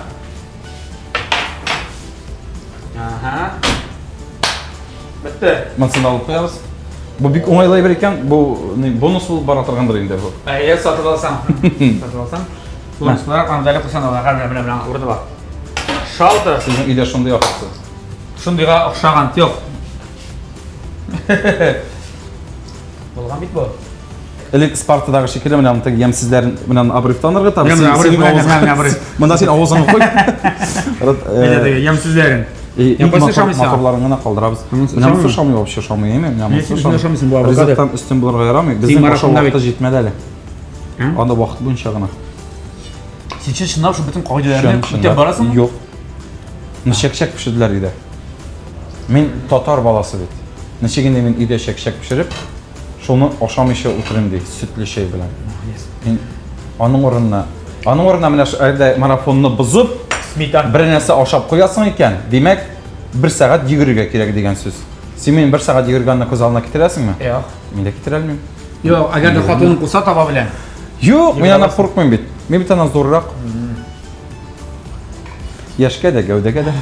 Ага. Бетте. Монсын алып куябыз. Бу бик уңайлай бер икән. Бу бонус булып бара торгандыр инде бу. Әйе, сатып алсаң. Сатып алсаң. Бонуслар андайлы куйсаң да менә урыны бар. Шалты. Сезнең өйдә шундый ахырсы. Шундыйга охшаган юк. Булган бит бу. Элек Спартадагы шикелле менә монда ямсезләрен менә обрывтанырга табыз. Монда син авызыңа куй. Әйе, ямсызларын. Макабларын гына калдырабыз. Менә монсы шамый вообще шамый эме? Менә монсы шамый. Ризыктан өстен булырга ярамый. Безнең вакыт җитмәде әле. Анда вакыт буенча гына. Син чынлап шу бөтен кагыйдәләрне үтәп барасыңмы? Юк. Шәк-шәк пешерделәр иде. Мин татар баласы бит. Ничегендә мин өйдә шәк-шәк пешереп, шуны ашамыйча утырым ди, сөтле чәй белән. Мин аның урынына менә шәһәрдә марафонны бузып, Сметан бер нәрсә ашап куясың икән. Димәк, 1 сәгать йөгерергә кирәк дигән сүз. Син минем 1 сәгать йөгергәнне күз алдына китерәсеңме? Юк. Мин дә китерә алмыйм. Юк, әгәр дә хатының куса таба белән. Юк, мин аны курыкмыйм бит. Мин бит аннан зуррак. Яшькә дә, гәүдәгә дә.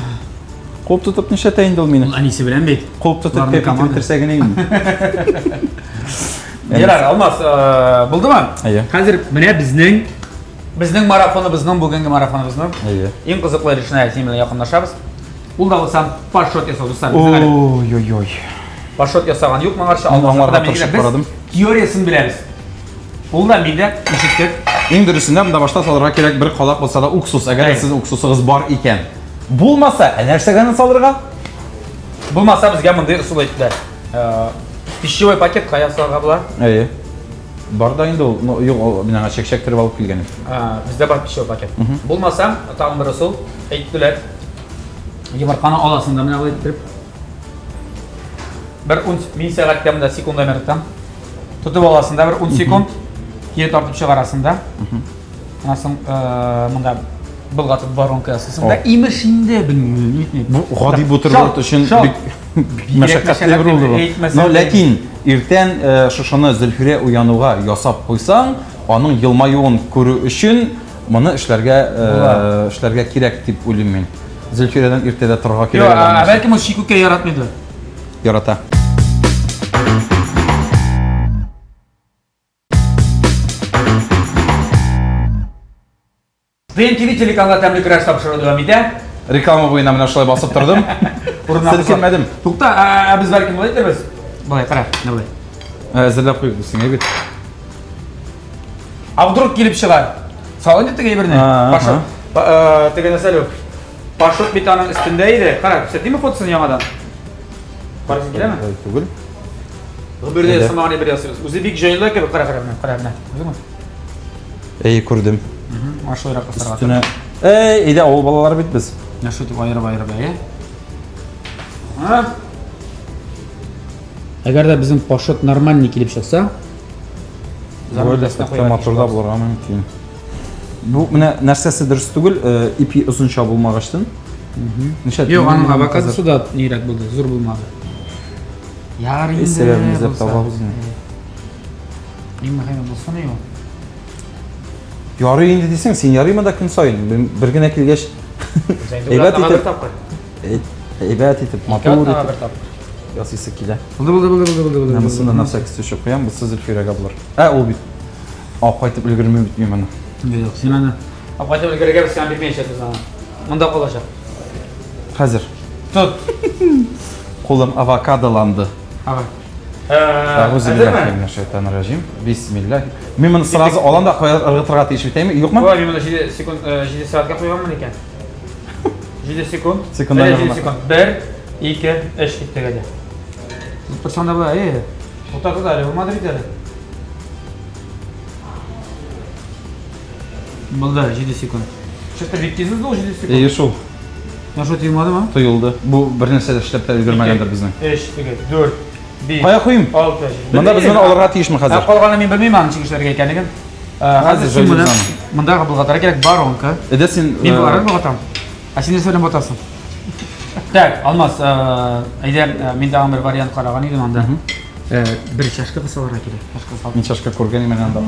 Кулып тотып нишләтә инде ул мине? Анисе белән бит. Кулып тотып китерсә генә инде. Ярар, Алмаз, булдымы? Әйе. Хәзер менә безнең марафоныбызның бүгенге марафоныбызның Әйе. иң кызыклы решенә син белән якынлашабыз. Ул да булса пашот ясау дуслар. Ой-ой-ой. Пашот ясаган юк моңарча Аңларга тырышып карадым. Теориясын беләбез. Ул да миндә ишеттек. Иң дөресендә монда башта салырга кирәк бер калак булса да уксус. Әгәр сезнең уксусыгыз бар икән. Булмаса, нәрсәгә салырга? Булмаса безгә мондый усул әйттеләр. Пищевой пакетка ясарга була. Әйе. Бар да инде ул. Юк, мин аңа чәк-чәк тиреп алып килгән. Бездә бар пищевой пакет. Булмаса, тагын бер усул әйттеләр. Йомырканы аласың да менә булай итеп. Бер 10 сәгатьтә монда секунд әмертәм. Тотып аласың да бер 10 секунд. Кире тартып чыгарасың да. Ансын монда булгатып воронка ясасың да. Имеш инде белмим. Бу гади бутерброд өчен бик мәшәкатьле бер булды. Но ләкин иртән шушыны Зөлфирә уянуга ясап куйсаң, аның елмаюын күрү өчен моны эшләргә кирәк дип уйлыйм мин. Зөлфирәдән иртәдә торырга кирәк. Юк, бәлки ул шикүккә яратмыйды. Ярата. ТНТВ телеканалы тәмле көрәш тапшыру дәвам итә. Реклама буена менә шулай басып тордым. Селкенмәдем. Тукта, без бәлки булай итәрбез. Булай, кара, менә булай. Әзерләп куйдык сиңа бит. Вдруг килеп чыгар. Салон итә гәйберне. Пашот. Теге нәрсәле? Пашот бит аның өстендә иде. Кара, күрсәтимме фотосын яңадан? Барысын киләме? Түгел. Гөбердә саманы бер ясырыз. Үзе бик җайлы кебек, кара менә. Үзеңме? Әй, күрдем. Машойрак кыстырга. Өстенә. Әйдә, авыл балалары бит без. Нәрсә дип айырып, әйе? Әгәр дә безнең пашот нормальный килеп чыкса, моторда булырга мөмкин. Бу менә нәрсәсе дөрес түгел, ипи озынча булмагачтын. Юк, аның авокадосы да нирәк булды, зур булмады. Ярый инде. Сәбәбен эзләп табабыз. Иң мөһиме булсын юк. Ярый инде дисең, син ярыймы да көн сайын. Бер генә килгәч, әйбәт итеп, матур итеп ясыйсы килә. Булды. Намысында нәрсә кистәшеп куям, бу Зөлфирәгә булыр. Ул бит. Апайтып өлгермәй бит мин моны. Юк, син аны апайтып өлгерергә син бирмәйсез аны. Монда калачак. Хәзер. Тот. Кулым авокадоланды. Ага. Шайтан-рәҗим. Бисмиллах. Мин моны сразу алам да ыргытырга тиеш битәме? Юкмы? Ой, мин монда 7 секунд, 7 сәгатькә куйганмын икән. 7 секунд. 7 секунд. 1, 2, 3 киттегә дә. Торсанда була, Утакы да, булмады бит әле. Булды, 7 секунд. Что-то бик тиз булды 7 секунд. Шул. Наша тыймадымы? Тоелды. Бу бер нәрсә эшләп тә өлгермәгәндер безнең. 3, 4, 5. Кая куйым? 6. Монда без моны алырга тиешме хәзер? Калганын мин белмим аны чигешләргә икәнлеген. Хәзер син моны монда булгатырга кирәк, баронка. Син Мин барып булгатам. А син нәрсә белән батасың? Так, Алмаз, әйдә, мен тагын бер вариант караган идем анда. Бер чашка кысаларга кирәк. Чашка сал. Мин чашка күргән мен анда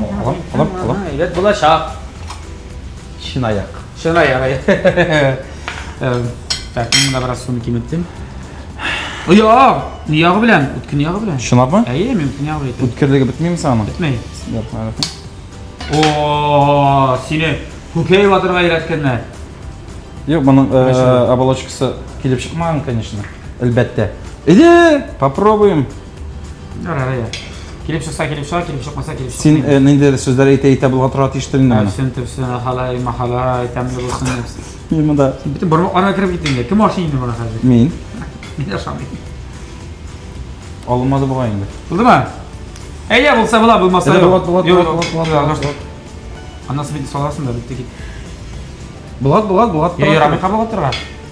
алам. Әйдә, булачак. Шинаяк. Шуна ярый. Так, мен монда бераз суны киметтем. Ягы белән, үткән ягы белән. Шунапмы? Әйе, мен үткән ягы белән. Үткерлеге бетмейме саны? Бетмәй. О, сине күкәй ватырга өйрәткәннәр. Yok, bunun оболочкасы килеп чыкмаган, конечно. Әлбәттә. Иде, попробуем. Ярый. Килеп чыкса, килеп чыкмаса, килеп чыкмый. Син нинди сүзләр әйтә булга тора тиштер инде моны. Сен төпсен халай, махалай, тәмле булсын. Мин монда Битен бармак ана кирип киттең. Кем ашый инде моны хәзер? мин Мин ашамыйм. алынмады буга инде. Булдымы? Әйе, булса була, булмаса юк. Булат. Анасы бит саласың да, битте кит. Булат. Йә, Рамик кабыл отырга.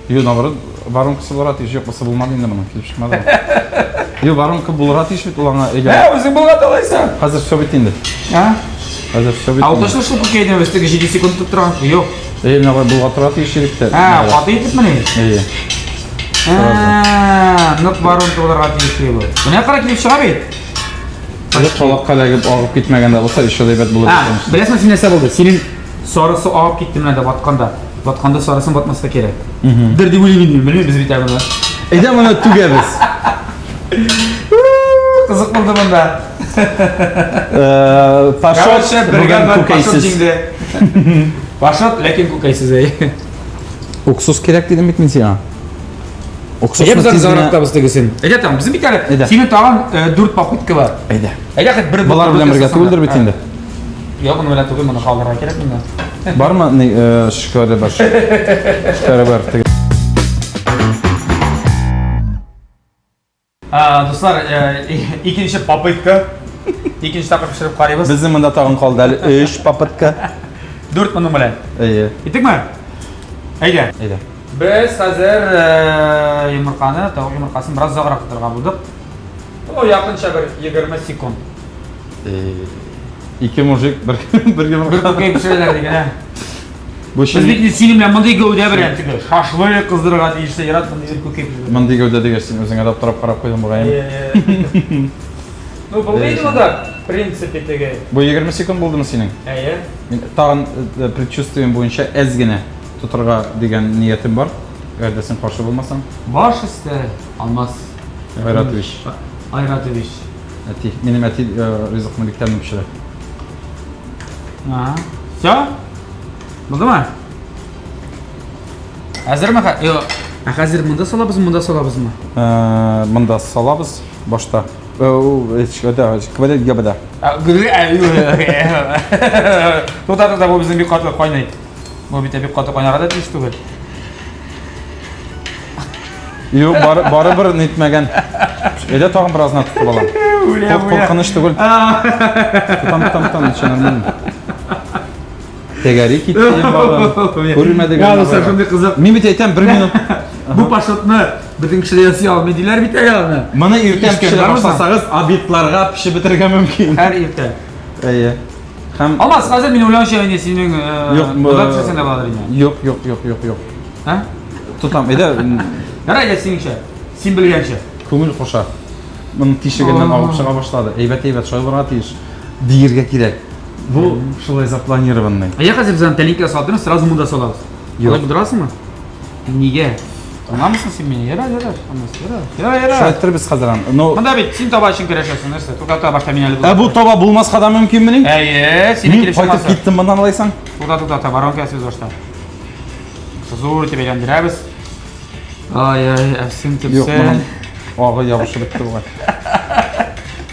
Ю, наоборот, воронкасы булара тиеш, yok булса булмады инде моның, килеп чыкмады. Ю, воронка булара тиеш бит улаңа әйдә. Үзең булган алайсың. Хәзер все бит инде. А? Хәзер все бит. Алтышны шул күкәйдән өстәге 7 секунд тотып торган. Юк. Менә булга тора тиеш иректә. Каты итепме ни? Әйе. Нык воронка буларга тиешле бу. Менә кара килеп чыга бит. Хәзер калакка дәгеп агып китмәгәндә булса, ишә дәйбәт булыр. Беләсеңме син нәрсә булды? Синең сарысы агып китте менә дә батканда. Батканда сарысын батмаска кирәк. Дер дип уйлыйм, белмим, без бит әгәр. Әйдә моны түгәбез. Кызык булды монда. Пашот бергән күкәйсез. Пашот, ләкин күкәйсез әй. Уксус кирәк дидем бит мин сиңа. Уксус Без зарактабыз тегесен. Әйдә там, безнең бит әле синең тагын 4 попытка бар. Әйдә. Әйдә хәт бер Булар белән бергә түгелдер бит инде. Юк, моны белән түгел, моны калдырырга кирәк монда. Бармы шикәре бар? Шикәре бар. Дуслар, икенче попытка. Икенче тапкыр пешереп карыйбыз. Безнең монда тагын калды әле 3 попытка. 4 моның белән. Әйе. Иттекме? Әйдә. Әйдә. Без хәзер йомырканы, тавык йомыркасын бераз заграк тутырга булдык. О, якынча бер 20 секунд. Ике мужик бер Бер күкәй пешерәләр дигән. Бу Без бит синең белән мондый гәүдә белән теге шашлык кыздырырга тиешле ярат мондый бер күкәй пешерә. Мондый гәүдә дигән син үзеңә дә аптырап карап куйдың бугай. Ну, булды монда, в принципе, теге. Бу 20 секунд булдымы синең? Әйе. Мин тагын предчувствием буенча әз генә тутырга дигән ниятем бар. Әгәр дә син каршы булмасаң. Баш өсте, Алмаз Айратович. Айратович. Әти, минем әти ризыкны бик тәмле пешерә. Всё? Булдымы? Хәзерме? Юк. Хәзер монда салабызмы? Монда салабыз башта. Квадрат габада. Тота, бу безнең бик каты кайный. Бу бит бик каты кайнарга да тиеш түгел. Юк, барыбер нитмәгән. Әйдә тагын беразны тотып алам. Куркыныч түгел. Там, чыннан. Тегәри китте бабам. Күрмәдек. Я шундый кызык. Мин бит әйтәм 1 минут. Бу пашотны безнең кешеләр ясый алмый диләр бит ягына. Моны иртән пешерә башласагыз, обедларга пешеп бетерергә мөмкин. Һәр иртә. Әйе. Һәм Алмаз, хәзер мин уйлаучы инде синең булат пешерсәң дә булыр инде. Юк. Һә? Тутам, әйдә. Ярай, синеңчә. Син белгәнчә. Күңел коша. Моны тишегеннән алып чыга башлады. Әйбәт шайларга тиеш. Диергә кирәк. Бу шулай запланированный. Я хәзер безнең тәлинкә салдырны, сразу монда салабыз. Алай булдырасыңмы? Нигә? Тыңламысың син мине? Ярар. Ярар. Шайтыр без хәзер аны. Ну, Монда бит син таба өчен көрәшәсең, нәрсә? Туката башта мин әле. Бу таба булмаска да мөмкинме? Әйе, син Мин килеп кайтып чыкмасың. киттем мондан алайсың. Туката, воронка сез башта. Зур итеп әйләндерәбез. Ай, әфсин Юк, тепсән. Агы ябышып бетте бугай.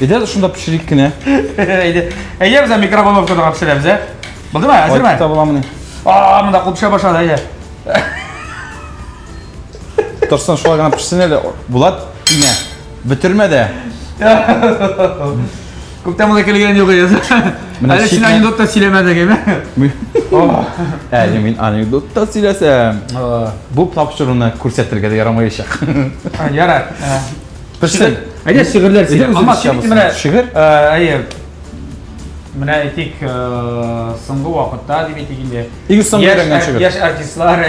Әйдә шунда пешерик кенә. Әйдә, без микроволновкада пешерәбез, ә? Булдымы? Әзерме? Кайта буламыни. Монда кул пешә башлады, әйдә. Торсын шулай гына пешсен әле. Булат тимә. Бетермә дә. Күптән монда килгән юк иде. Әле син анекдотта сөйләмәдегеме? Әле мин анекдотта сөйләсәм. Бу тапшыруны күрсәтергә дә ярамаячак. Ярар. Пешсен. Әйдә, шигырьләр сөйлә. Алмаз, шигырь? Әйе. Менә әйтик, соңгы вакытта дип әйтик инде. Иң соңгы өйрәнгән шигырь. Яшь артистлар,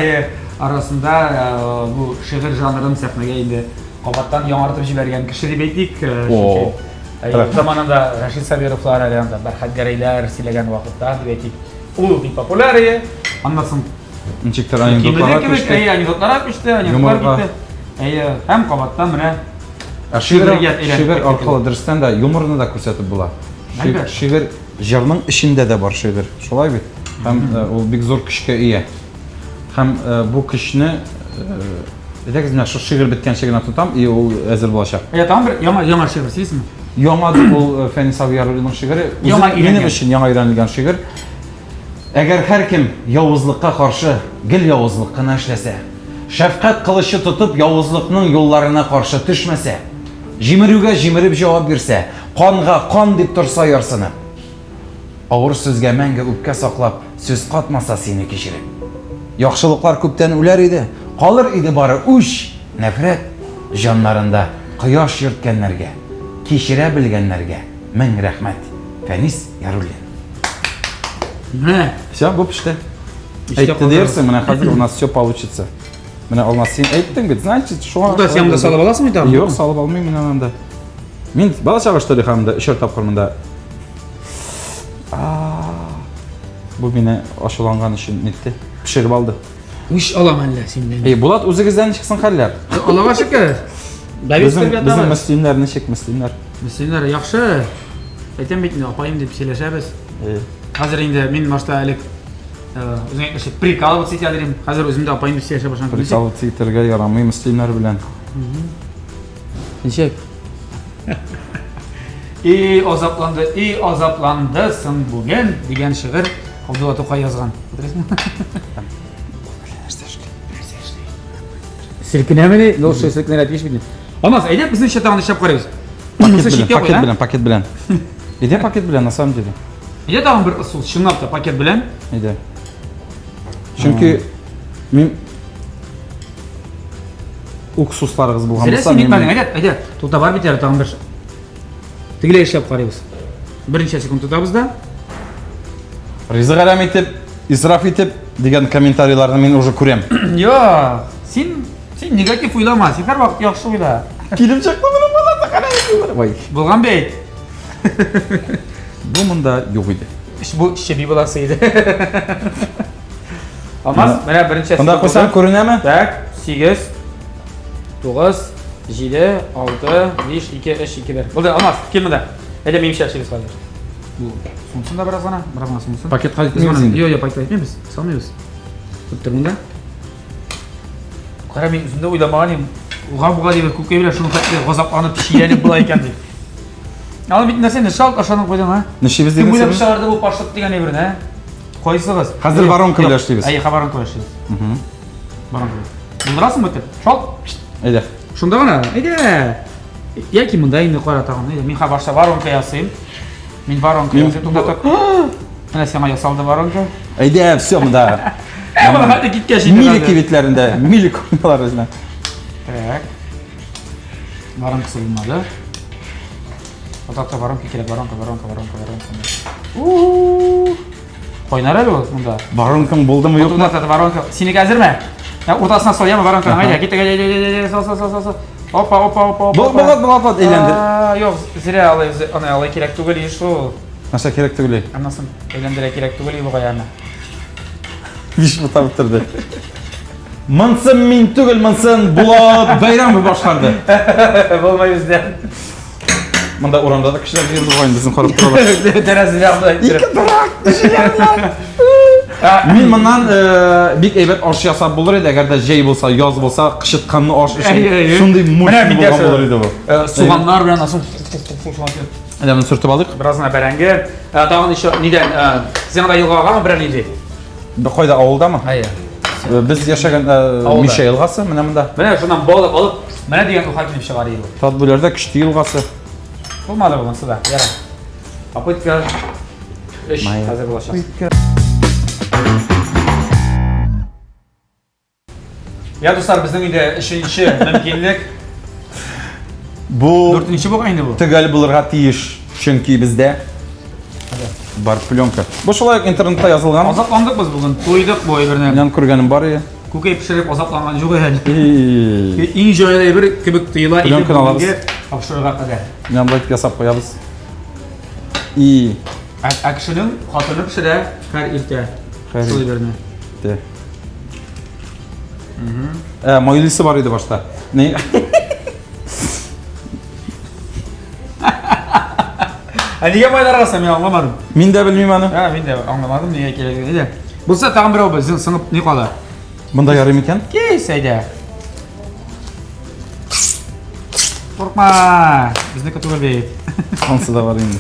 arasında bu şiir janrının sahnaga endi qabatdan yo'nartib jibergan kishi deb aytdik. Zamanında Rashid Sabirovlar alayanda Barhat Garaylar silagan vaqtda deb aytdik. U deb populariy. Anlasin. Nechikdir anekdotlar aytishdi. Anekdotlar aytishdi, anekdotlar aytdi. Ham qabatdan mana şiir orqali darsdan da yumorni da ko'rsatib bo'ladi. Şiir jarning ishinde de bor şiir. Şolay bit. Ham u bek zo'r kuchga ega. Ham bu kuchni dedik biz shu şiir bitgan shigirni tutam, u hazır bo'lacak. Tamam bir yana şiir sizmi? Yana bu Fani Sabiyarovning şiiri benim için yana öğrenilgan şiir. Eğer her kim yavuzlukka karşı gil yavuzlukkını işlese, şefkat kılışı tutup yavuzlukның yollarına karşı düşmese, jimirüge jimirip cevap verse, kanğa kan dip tursa yarsınıp, ağır sözge menge üpke saklap, söz katmasa seni kişirip. Yaxşılıklar köpten üler idi, kalır idi bari uç, nefret, canlarında kıyaş yürtkenlerge, kişire bilgenlerge, men rahmet, Fenis Yarulin. Ne? Все, bu işte. Aytdi dersin, mana hazır у нас все получится. Mana olmaz sen aytding bit, значит, şu an. Bu da sen de salib olasizmi deydi? Yo'q, salib olmayman anda. Men bala chaqishtirdi hamda ishor topqirmanda. Bu meni oshilangan ishim netdi. Pishirib oldi. Ish olaman la sendan. Bulat o'zingizdan chiqsin xallar. Alloga shukr. Bizim muslimlar nechik muslimlar? Muslimlar yaxshi. Aytam bitni opayim deb söylashamiz. Hazır endi men boshlaylik. O'zing aytmoqchi prikal bo'lsa aytaverim. Hazır o'zimda opayim deb söylashga boshlandim. Prikal Twitterga yaramay muslimlar bilan. Nechik? azaplandısın bugün degan şiir Abdulla To'qay yozgan. Silkinamini, lo'sha silkinar aytish bildim. Olmaz, aytib bizni shatog'ini ishlab qaraymiz. Paket bilan. Ide paket bilan na samom деле. Ide tag'in bir usul, shinabda paket bilan. Ide. Chunki men uksuslarimiz bo'lgan bo'lsa, men aytadi. To'xta bar bitar tag'in bir. Tigilay ishlab qaraymiz. Birinchi sekund tutamiz-da. Rizq aram etib, israf etib degan kommentariylarni men уже ko'raman. Yo'q, sen negativ o'ylama, sen har vaqt yaxshi o'yla. Kelimchakda bilan bo'ladi, qarang. Voy, bo'lgan beyt. Bu bunda yo'q edi. Bu ishchi bo'lasa edi. Olmaz, mana birinchi sekund. Bunda qo'ysam ko'rinami? Tak, 8 9 7 6 5 2 3 2 1. Bo'ldi, olmaz, kelmadi. Ayda men ishlaymiz hozir. Bu so'msunda birazgina so'msin. Paket qaytmaymiz endi. Yo'q, paket aytmaymiz. Solmaymiz. Tuttir bunda. Qara men o'zimda o'ylamadim. G'abg'a deb ko'kay bilan shuni qattiq g'azablanib pishirib bo'lar ekan deb. Alib bitta narsani shalt aşağıdan qo'ydim ha. Nishimiz degan. degan. Bu shaharda bu pashtat degan evrni ha. Qo'ysiz. Hozir baronka bilan ishlaymiz. Ay, baronka bilan ishlaymiz. Baronka. Bundrasizmi bitta? Shalt. Ayda. Shunda g'ana. Ayda. Yoki bunda endi qora tag'in. Men boshqa baronka yozsam. Men baronka yozib to'xtatib. Mana sen yosaldi baronka. Ayda, все bunda. Mana hadi gitgan şey. Milik evitlerinde, milik oyunlar bilan. Tak. Baronka bo'lmadi. Otakta baronka kerak, baronka. Qo'ynalar o bunda. Baronkam bo'ldimi yo'qmi? To'xtatadi baronka. Seniki hozirmi? O'rtasidan solyapmi baronkani? Hayda, ketdi. Sol. Hoppa. Bo'ladi, eylandi. Yo'q, zira ana olay kerak tugul shu. Nasha kerak tugul. Annasin, eylantira kerak tugul bu qo'yarni. Vish bitirdi. Mansın min tugul mansın Bulat bayram boshqardi. Bo'lmaymizda. Bunda oramda da kishilar yildi qo'yin bizni qarab turadi. Terazini olib Ikki Men bundan bek aybat osh yasab bo'lar edi agarda jay bo'lsa, yoz bo'lsa, qishitqanni osh uchun shunday mushkul bo'lgan bo'lar edi bu. So'g'onlar bilan asosan adamni surtib oldik. Birozgina barangi. Tag'in isho nidan senada yilg'og'ami bir edi. Bu qo'yda ovuldami? Hayır. Biz yashagan Misha yilg'asi mana bunda. Mana shundan bog'lab olib, mana degan uxakni chiqarib. Tadbirlarda Kuchti yilg'asi. Bo'lmadi bo'lsa-da, yara. Попытка ish hozir bo'ladi. Ya do'stlar, bizning uyda 3-chi mumkinlik. Bu 4-chi bo'lgan endi bu. Tugal bo'lirga tegish, chunki bizda bar plyonka. Bu shulay internetda yozilgan. Oziqlandik biz bugun. To'ydik bu yerni. Men ko'rganim bor edi. Күкәй пешереп азапланган юк әле. Иң җайлы бер кебек тоела иде. Пленканы алабыз. Тапшырырга кадәр. Мен булып ясап куябыз. И Акшының хатыны пешерә һәр иртә. Шулай берне. де. Майлысы бар иде башта. Не? Нигә майларгасың, мен аңламадым. Мин дә белмим аны. Мин дә аңламадым нигә кирәклеген иде. Булса тагын берәү безнең сыңып ни кала? Монда ярый микән? Кис әйдә. Коркма. Безнеке түгел бит. Ансы да бар инде.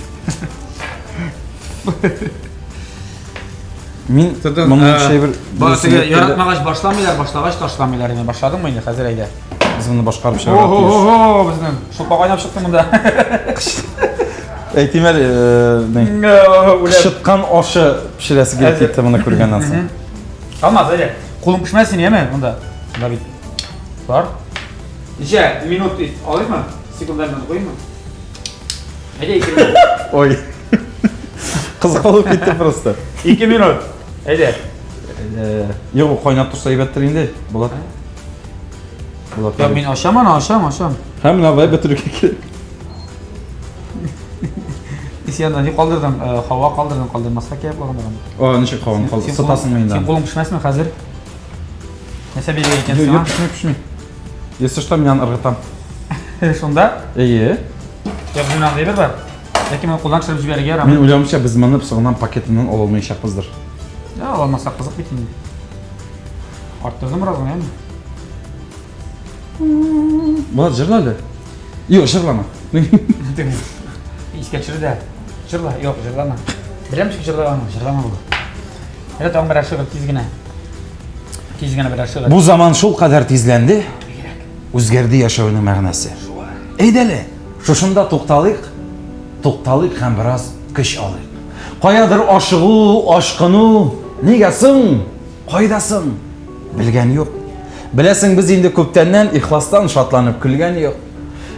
Мин моны шей бер Башыга яратмагач башламыйлар, башлагач ташламыйлар инде. Башладыңмы инде хәзер әйдә? Без моны башкарып чыгарабыз. Ого, безнең шулпа кайнап чыкты монда. Әйтимәл, шыткан ашы пешерәсе килеп китте моны күргәннән соң. Алмаз әйдә. Кулың пешмәсен яме монда. Монда бит. Бар. Ничә минут алыймы? Секундадан куймы? Әйдә 2 минут. Ой. Кызык булып китте просто. 2 минут. Әйдә. Юк, кайнап турса әйбәттер инде. Булат. Я мин ашам. Һәм менә бай бетерүгә кирәк. Исәннән ни калдырдың? Хава калдырмаска кирәк булган. Ничек кавын калды? Сатасың мин Син да. кулың пешмәсме хәзер? Нәрсә биргән Юк, икәнсең? пешми. Если что, меня ыргытам. Шунда? Әйе. Я бунан дибер бар. Ләкин мен кулдан төшереп җибәрергә ярам. Мин уйлавымча без моны пысыгыннан пакетыннан ала алмаячакбыздыр. Я алмаса кызык бит инде. Арттырдым biraz гына. Булат, җырла әле. Юк, җырлама. Искә төшердә. Җырла, юк, җырлама. Беләм шик җырлаган, җырлама бу. Әле тагын бер ашыгып тиз генә. Тиз генә бер ашыгып. Бу заман шул кадәр тизләнде. Үзгәрде яшәүнең мәгънәсе. Әйдәле, шушында тукталыйк һәм бераз көч алыйк. Каядыр ашыгу, ашкыну, нигә соң? Кайдасың? Белгән юк. Беләсең, без инде күптәннән ихластан шатланып көлгән юк.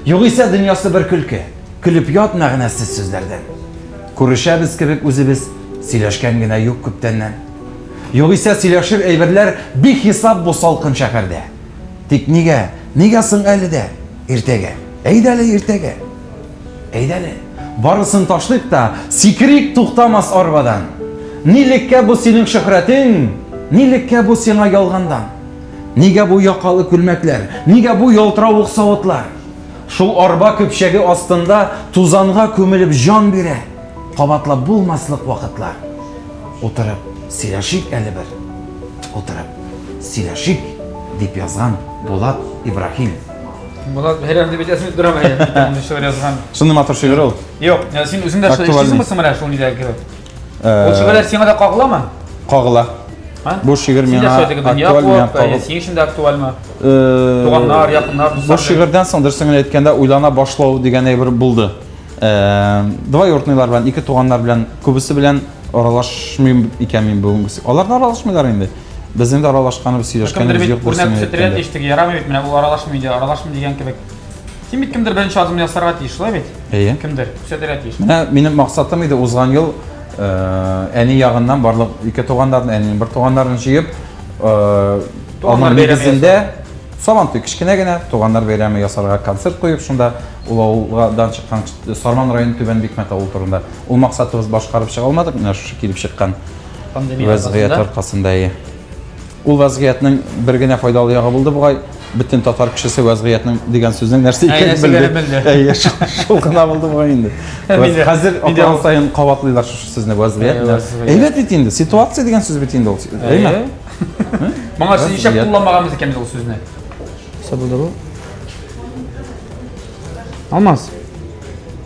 Югыйсә дөньясы бер көлке. Көлеп ят мәгънәсез сүзләрдән. Күрешәбез кебек үзебез сөйләшкән генә юк күптәннән. Югыйсә сөйләшер әйберләр бик хисап бу салкын шәһәрдә. Тик нигә соң әле дә иртәгә? Әйдәле иртәгә. Әйдәле. Барысын ташлыйк та сикрик туктамас арбадан. Нилеккә бу синең шөһрәтең? Нилеккә бу сиңа ялгандан? Нигә бу якалы күлмәкләр? Нигә бу ялтыравык савытлар? Шул арба көпчәге астында тузанга күмелеп җан бирә. Кабатлап булмаслык вакытлар. Утырып сөйләшик әле бер. Утырып сөйләшик дип язган Булат Ибрахим. Булат хәйран дип әйтәсең дурам әйе. Шулай язган. Шуны матур шигырь ул. Юк, син үзең дә шулай эшлисеңме менә шул нидә кебек? Ул шигырьләр сиңа да кагыламы? Кагыла. Бу шигырь миңа актуаль. Син өчен дә актуальмы? Туганнар, якыннар, Бу шигырьдән соң дөресен әйткәндә уйлана башлау дигән әйбер булды. Двоюродныйлар белән, ике туганнар белән, күбесе белән аралашмыйм икән мин бүгенгесе. Алар да аралашмыйлар инде. Безнең дә аралашканыбыз, сөйләшкәнебез юк дөресен әйткәндә. Күрсәтергә иштеге ярамый бит, менә бу аралашмый дигән кебек. Син бит кемдер беренче адым ясарга тиеш, шулай бит? Әйе. Кемдер күрсәтергә тиеш. Менә минем максатым иде узган ел әни ягыннан барлык ике туганнарны, әнинең бер туганнарын җыеп, алар нигезендә Сабантуй кичкенә генә туганнар бәйрәме ясарга концерт куеп, шунда ул авылдан чыккан Сарман районы Түбән Бикмәт авыл турында. Ул максатыбыз башкарып чыга алмадык, менә шушы килеп чыккан вазгыять аркасында. Ул вазгыятьнең бер генә файдалы ягы булды бугай. Бөтен татар кешесе вазгыятьнең дигән сүзнең нәрсә икәнен белде. Әйе, шул гына булды бугай инде. Хәзер атлаган сайын кабатлыйлар шушы сүзне вазгыять. Әйбәт бит инде, ситуация дигән сүз бит инде ул. Әйме? Моңа сез ничә кулланмаганбыз икәнбез ул сүзне? Булды бу. Алмаз.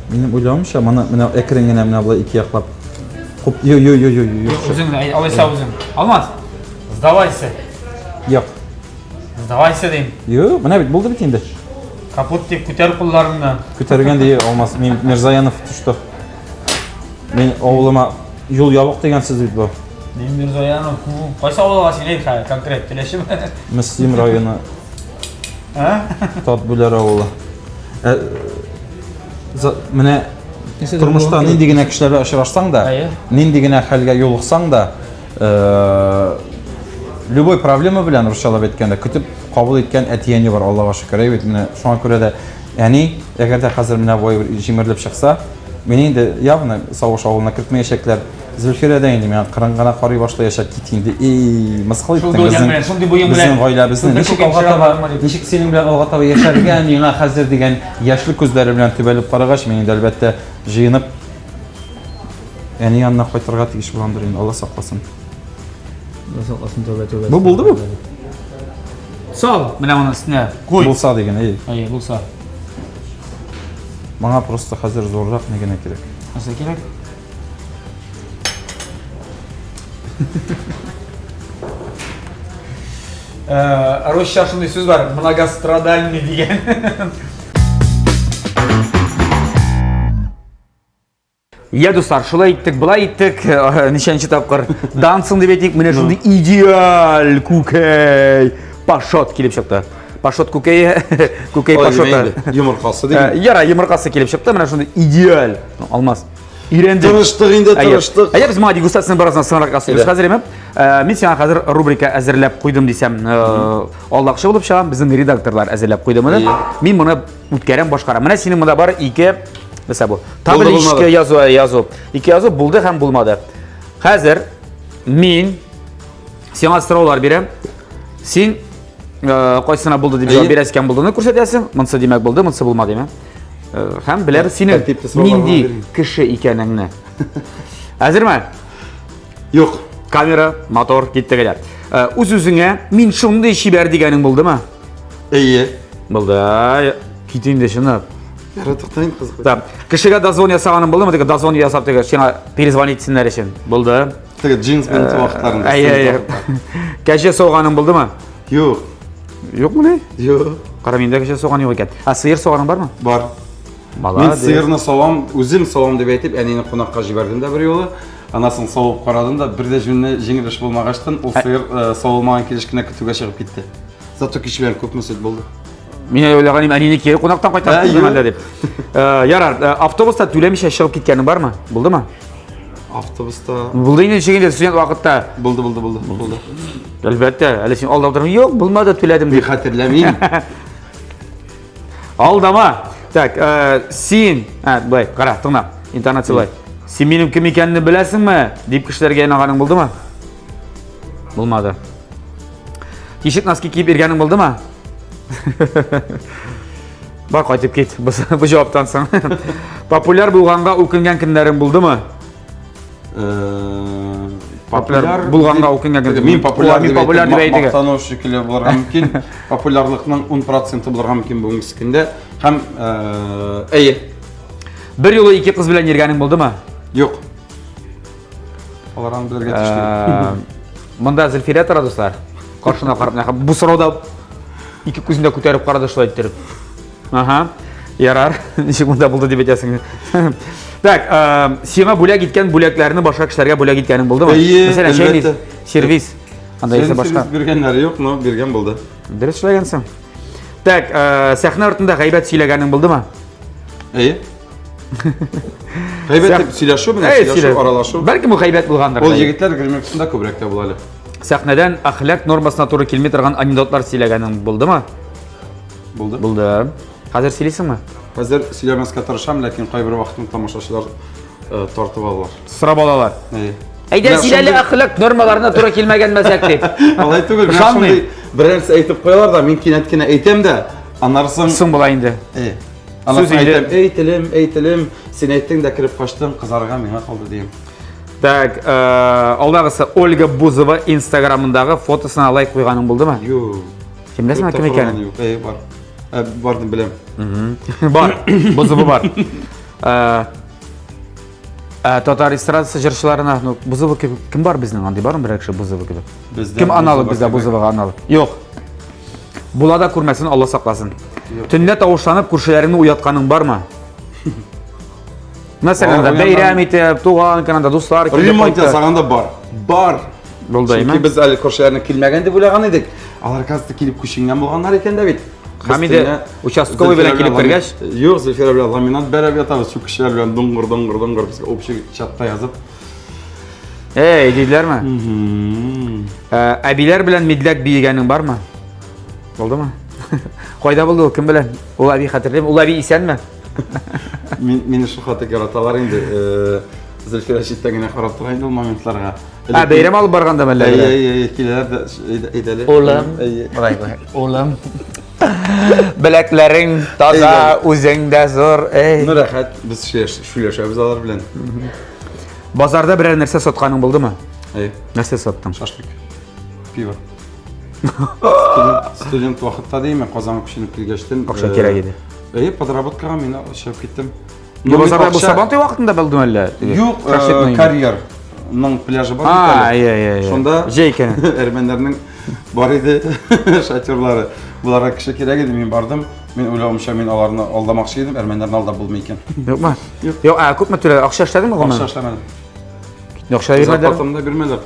Минем уйлавымча, менә әкрен генә менә булай ике яклап. Хуп, ю. Үзең алайса үзең. Алмаз. Сдавайся. Юк. Сдавайся дим. Ю, менә бит булды бит инде. Капут дип күтәр кулларыңны. Күтәргән дие алмас. Мин Мирзаянов төште. Мин авылыма юл ябык дигән сүз бит бу. Мин Мирзаянов. Кайсы авылга син әйт хәзер конкрет теләшеме? Мөслим районы. Татбүләр авылы. Менә тормышта нинди генә кешеләргә очрашсаң да, нинди генә хәлгә юлыксаң да, любой проблема белән русчалап әйткәндә көтеп кабул иткән әтияне бар, Аллаһка шөкер. Әйбәт, менә шуңа күрә дә, ягъни, әгәр дә хәзер менә бу җимерелеп чыкса, мен инде явно Савыш авылына кертмәячәкләр. Зөлфирәдә инде мен кырын гына карый башлаячак кит инде. Мыскыл иттең безнең гаиләбезне. Ничек синең белән алга таба яшәргә, миңа хәзер дигән яшьлек күзләре белән төбәлеп карагач, мен инде әлбәттә җыенып әни янына кайтырга тиеш булгандыр инде, Алла сакласын. Бу булдымы? Сал, менә моның өстенә куй. Булса дигән, Әйе, булса. Маңа просто хәзер зоррак нигә кирәк. Нәрсә кирәк? Русча шундый сүз бар, многострадальный дигән. Я достар, шулай иттек, булай иттек, ничәнче тапкыр. Дансың дип әйтик, менә шундый идеаль күкәй пашот килеп чыкты. Пашот күкәе, күкәй пашоты. Йомыркасы диген. Яра, йомыркасы килеп чыкты, менә шундый идеаль. Алмаз. Ирендек. Тырыштык инде, тырыштык. Без моңа дегустацияның барысына сынарак асылбыз. Хәзер мен сиңа хәзер рубрика әзерләп куйдым дисәм, алдакчы булып чыгам, безнең редакторлар әзерләп куйды моны. Мин моны үткәрәм, башкарам. Менә синең монда бар 2 нәрсә бу? Табличка язу. 2 язу булды һәм булмады. Хәзер мин сиңа сораулар бирәм. Син кайсына булды дип җавап бирәсең булдыны күрсәтәсең. Монсы димәк булды, монсы булмады димәк. Һәм беләбез синең нинди кеше икәнеңне. Әзерме? Юк. Камера, мотор, китте геләр. Үз-үзеңә мин шундый шибәр дигәнең булдымы? Әйе. Булды. Кит инде шуны. Яратыктан кызык. Да. Кешегә дозвон ясаганың булдымы? Теге дозвон ясап теге сиңа перезвонить итсеннәр өчен. Булды. Теге джинс белән вакытларында. Әйе. Кәҗә сауганың булдымы? Юк. Юкмы ни? Юк. Кара миндә кәҗә сауган юк икән. Сыер сауганың бармы? Бар. Мен сыерны савам, үзем савам дип әйтеп, әнине кунакка җибәрдем дә бер юлы. Анасын савып карадым да, бер дә җүнне җиңел эш булмагачтан, ул сыер савылмаган килеш кенә көтүгә чыгып китте. Зато кичбән күпме сөт булды. Мин уйлаганым, әнине кире кунактан кайтып килгәндә дип. Ярар, автобуста түләмичә чыгып киткәнең бармы? Булдымы? Автобуста. Булды инде чигендә студент вакытта. Булды. Әлбәттә, әле син алдап торам. Юк, булмады, түләдем дип. Хәтерләмим. Алдама. Так, син, бай, кара, тыңла. Интонациялай. Син минем кем икәнне беләсеңме? Дип кешеләргә янаганың булдымы? Булмады. Тишек носки киеп йөргәнең булдымы? Бар, кайтып кит. Бу җаваптан соң. Популяр булганга үкенгән көннәрең булдымы? Популяр булганга үкенгән көннәрең. Мин популяр дип әйтәм. Мактану шикелле булырга мөмкин. Популярлыкның 10% булырга мөмкин бүгенге көндә. Һәм әйе. Бер юлы 2 кыз белән йөргәнең булдымы? Юк. Алардан белергә төште. Монда Зөлфирә тора дуслар. Каршына карап, бу сорауда 2 күзендә күтәреп карады шулай иттереп. Ага. Ярар. Ничек монда булды дип әйтәсең. Так, сиңа бүләк иткән бүләкләрне башка кешеләргә бүләк иткәнең булдымы? Мәсәлән, сервис. Анда исә башка. Сервис биргәннәр юк, но биргән булды. Дөрес эшләгәнсең. Так, сәхнә артында гайбәт сөйләгәнең булдымы? Әйе. Гайбәт сөйләшү белән сөйләшү, аралашу. Бәлки бу гайбәт булгандыр. Ул егетләр гримеркасында күбрәк тә була әле. Сәхнәдән әхлак нормасына туры килми торган анекдотлар сөйләгәнең булдымы? Булды. Булды. Хәзер сөйлисеңме? Хәзер сөйләмәскә тырышам, ләкин кайбер вакытта тамашачылар тартып алалар. Сорап алалар. Әйе. Әйдә сөйләле әхлак нормаларына туры килмәгән мәсәк дип. Алай түгел, мен шундый берәрсе әйтеп куялар да, мин кинәт кенә әйтәм дә, аннарсын соң була инде. Әйе. Сүз әйтәм, әйтелем, син әйттең дә кирип качтың, кызарга миңа калды дигән. Так, алдагысы Ольга Бузова Instagramындагы фотосына лайк куйганың булдымы? Юк. Кем беләсең кем икәнен? Юк, әйе бар. Бардым беләм. Бар, Бузова бар. Татар эстрадасы җырчыларына, ну Бузова кем бар безнең? Андый бармы берәр кеше Бузова кебек? Кем аналог бездә Бузовага аналог? Юк. Булада күрмәсен, Алла сакласын. Төнлә тавышланып күршеләреңне уятканың бармы? Мәсәлән, бәйрәм итеп, туган көнендә дуслар килеп ремонт ясаганда бар. Бар. Булдымы? Чөнки без әле күршеләрне килмәгән дип уйлаган идек. Алар казды килеп күченгән булганнар икән дә бит. Хамиде участковый белән килеп кергәч, юк, Зөлфирә белән ламинат бәрәп ятабыз, шул кешеләр белән дуңгыр безгә общий чатта язып. Диделәрме? Әбиләр белән медляк биегәнең бармы? Булдымы? Кайда булды ул, кем белән? Ул әби хәтерләйме? Ул әби исәнме? Мине шул хәтле яраталар инде. Зөлфира читтә генә карап тора инде ул моментларга. Бәйрәм алып барганда мәллә. Киләләр дә әйтәләр. Улым. Беләкләрең таза, үзең дә зур. Ну рәхәт, без шулашабыз алар белән. Базарда берәр нәрсә сатканың булдымы? Нәрсә саттың? Шашлык. Пиво. Студент вакытта дейме, Казанга күченеп килгәчтен. Акча кирәк иде. Подработкага мин эшләп киттем. Базарда бу Сабантуй вакытында булдымы әллә? Юк, карьерның пляжы бар бит. Шунда җәйкән. Әрмәннәрнең бар иде шатерлары. Буларга кеше кирәк иде, мин бардым. Мин уйлавымча мин аларны алдамакчы идем, әрмәннәрне алдап булмый икән. Юкмы? Юк, күпме түлә? Акча эшләдеңме гомумән? Акча эшләмәдем. Акча бирмәделәр? Зарплатамда бирмәделәр,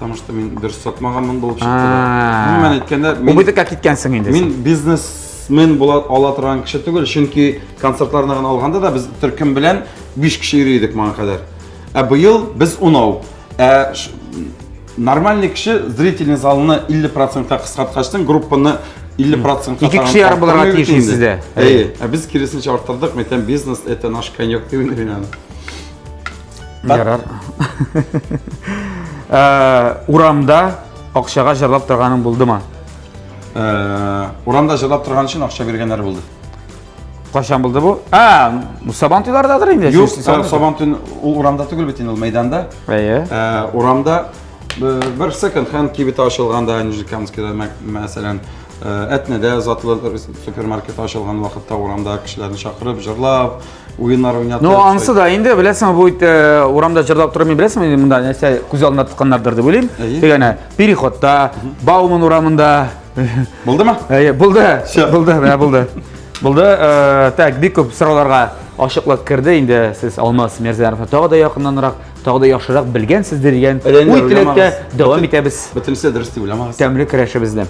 потому что мин дөрес сатмаганмын булып чыкты. Мен әйткәндә, мин битеккә киткәнсең инде. Мин бизнесмен була ала торган кеше түгел, чөнки концертларны гына алганда да без төркем белән 5 кеше йөри идек моңа кадәр. Быел без 10. Нормальный кеше зрительный залны 50%-ка кыскарткачтын, группаны 50%-ка. 2 кеше ярым буларга тиеш сездә. Без киресенчә арттырдык, мәйтәм бизнес это наш конек дип уйлыйм. Ярар. Урамда акчага җырлап торганың булдымы? Урамда җырлап торган өчен акча биргәннәр булды. Кашан булды бу? Сабантуйлардадыр инде. Юк, Сабантуй ул урамда түгел бит инде, ул мәйданда. Урамда бер second hand кибет ачылганда, Нижекамскида мәсәлән, Әтнәдә затлы супермаркет ачылган вакытта урамда кешеләрне чакырып, җырлап, уеннар уйнатып. Ну, анысы да инде беләсеңме, бу урамда җырлап торып, мин беләсеңме, монда нәрсә күз алдына тотканнардыр дип уйлыйм. Дигәнә, переходта, Бауман урамында. Булдымы? Булды. Так, бик күп сорауларга ачыклык керде инде. Сез Алмаз Мирзаяновны тагы да якыннанрак, тагы да яхшырак белгәнсездер дигән уй-теләккә дәвам итәбез. Бөтенесе дөрес дип уйламагыз. Тәмле көрәшебездә.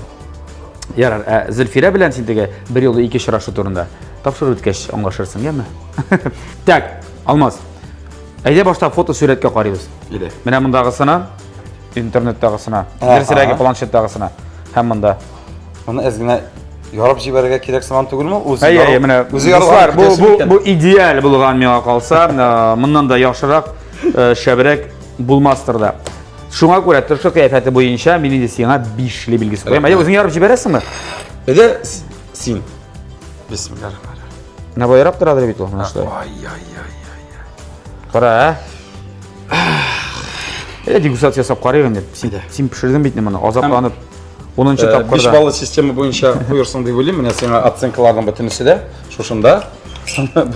Ярар, Зөлфира белән син теге бер юлы 2 очрашу турында тапшырып үткәч аңлашырсың, яме? Так, Алмаз. Әйдә башта фото-сурәткә карыйбыз. Иде. Менә мондагысына, интернеттагысына, дөресрәге планшеттагысына һәм монда. Аны әзгенә ярап җибәрергә кирәк сыман түгелме? Менә бу идеаль булган миңа калса, моннан да яхшырак, шәбрәк булмастыр да. Шуңа күрә тырышлык кыяфәте буенча мин инде сиңа 5ли билгесе куям. Әйдә, үзең ярап җибәрәсеңме? Әйдә, син. Бисмиллаһир-рахманир-рахим. Нә байрап торадыр бит ул, менә шулай. Кара, Әйдә, дегустация ясап карыйк инде. Син пешердең бит моны, азапланып. 10-нчы тапкырда. 5 баллы система буенча куерсың дип уйлыйм. Менә сиңа оценкаларның бөтенесе дә шушында.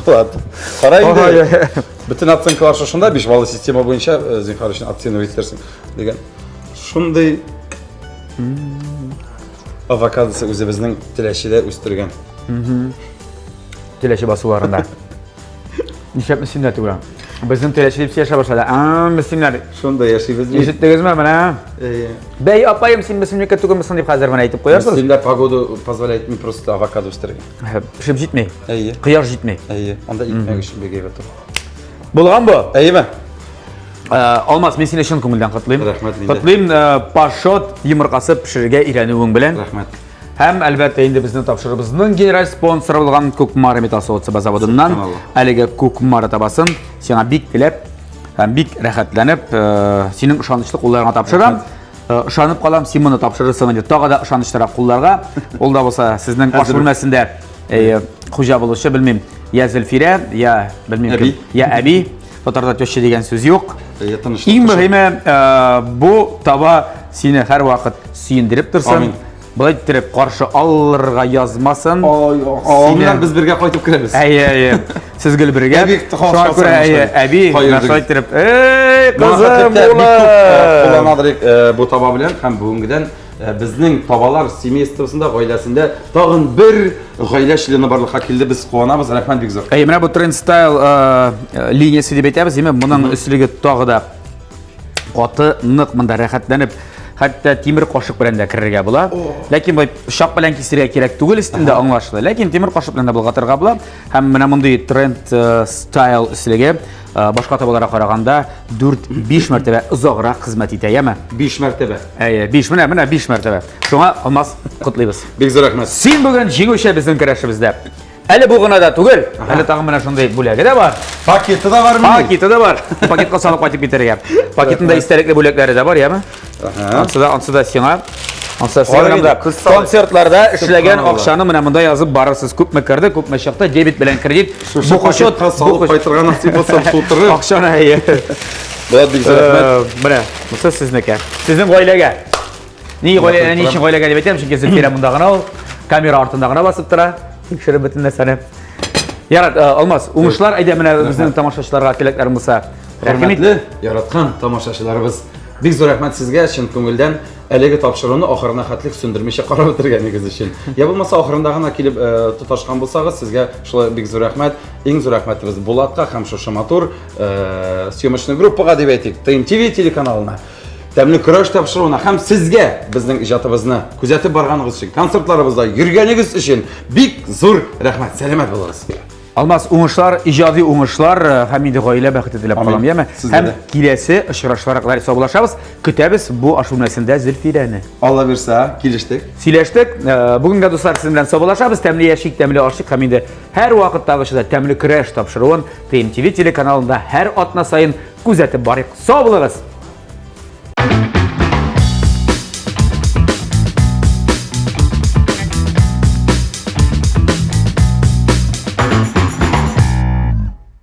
Булат. Кара инде. Bütün оценкалар шушында, 5 баллы система буенча зинһар өчен оценивать итәрсең дигән. Шундый авокадосы үзебезнең теләчедә үстергән. Теләче басуларында. Нишәп мисиннәр түгел. Безнең теләче дип яшә башлады. Мисиннәр. Шунда яшибез. Ишеттегезме менә? Бәй апайым, син мисиннәр түгелмесең дип хәзер менә әйтеп куярсыз. Синдә погода позволяет мне просто авокадо үстергән. Пешеп җитмәй. Кыяр җитмәй. Анда итмәк өчен бегә тор. Булган бу? Әйеме? Алмаз, мин сине чын күңелдән котлыйм. Рәхмәт. Котлыйм пашот йомыркасы пешерергә өйрәнүең белән. Рәхмәт. Һәм әлбәттә инде безнең тапшырыбызның генераль спонсоры булган Кукмара металлсоводцы заводыннан әлеге Кукмара табасын сиңа бик теләп һәм бик рәхәтләнеп синең ышанычлы кулларыңа тапшырам. Ышанып калам, син моны тапшырырсың инде тагы да ышанычлырак кулларга. Ул да булса сезнең аш бүлмәсендә хуҗа булучы, белмим, я Зөлфира, я белмим, я Әби. Татарда теща дигән сүз юк. Иң мөһиме, бу таба сине һәр вакыт сөендереп торсын. Булай итеп каршы алырга язмасын. Синнәр без бергә кайтып керәбез. Сез гел бергә. Шуңа күрә Әби, нәрсә итеп, кызым булыр. Бу таба белән һәм бүгенгедән безнең табалар семействосында, гаиләсендә тагын бер гаилә члены барлыкка килде. Без куанабыз. Рәхмәт бик зур. Менә бу Trend Style линиясе дип әйтәбез, моның өслеге тагы да каты, нык, монда рәхәтләнеп Хәтта тимер кашык белән дә керергә була. Ләкин бу шак белән кисергә кирәк түгел өстендә аңлашлы. Ләкин тимер кашык белән дә булгатырга була. Һәм менә мондый тренд стайл өслеге башка табаларга караганда 4-5 мәртәбә озаграк хезмәт итә, яме? 5 мәртәбә. 5 менә 5 мәртәбә. Шуңа Алмаз котлыйбыз. Бик зур рәхмәт. Син бүген җиңүче безнең көрәшебездә. Әле бу гына да түгел, әле тагын менә шундый бүләге дә бар. Пакеты да бармы? Пакеты да бар. Пакетка салып кайтып китәргә. Пакетында истәлекле бүләкләре дә бар, яме? Ансыда сиңа. Ансыда сиңа концертларда эшләгән акчаны менә монда язып барырсыз. Күпме керде, күпме чыкты, дебет белән кредит. Бу кошот салып кайтырга насыйп булса тутырыр. Акчаны Булат, бик зур рәхмәт. Менә, бусы сезнеке. Сезнең гаиләгә. Ни өчен гаиләгә дип әйтәм, чөнки Зөлфирә монда гына ул, камера артында гына басып тора. Тикшереп бөтен нәрсәне. Ярат, Алмаз, уңышлар әйдә менә безнең тамашачыларга теләкләрем булса. Хөрмәтле яраткан тамашачыларыбыз, бик зур рәхмәт сезгә чын күңелдән әлеге тапшыруны ахырына хәтлек сөндермичә карап бетергәнегез өчен. Я булмаса ахырында гына килеп тоташкан булсагыз, сезгә шулай бик зур рәхмәт. Иң зур рәхмәтебез Булатка һәм шушы матур съемочный группага дип әйтик, ТМТV телеканалына. Тәмле көрәш тапшыруына һәм сезгә безнең иҗатыбызны күзәтеп барганыгыз өчен, концертларыбызда йөргәнегез өчен бик зур рәхмәт. Сәламәт булыгыз. Алмаз, уңышлар, иҗади уңышлар һәм инде гаилә бәхете теләп калам, яме? Һәм киләсе очрашуларга кадәр саулашабыз. Көтәбез бу ашулнәсендә Зөлфирәне. Алла бирсә, килештек. Сөйләштек. Бүгенгә дуслар сез белән саулашабыз. Тәмле яшик, тәмле ашык һәм инде һәр вакыттагыча тәмле көрәш тапшыруын ТМТV телеканалында һәр атна сайын күзәтеп барыйк. Сау булыгыз.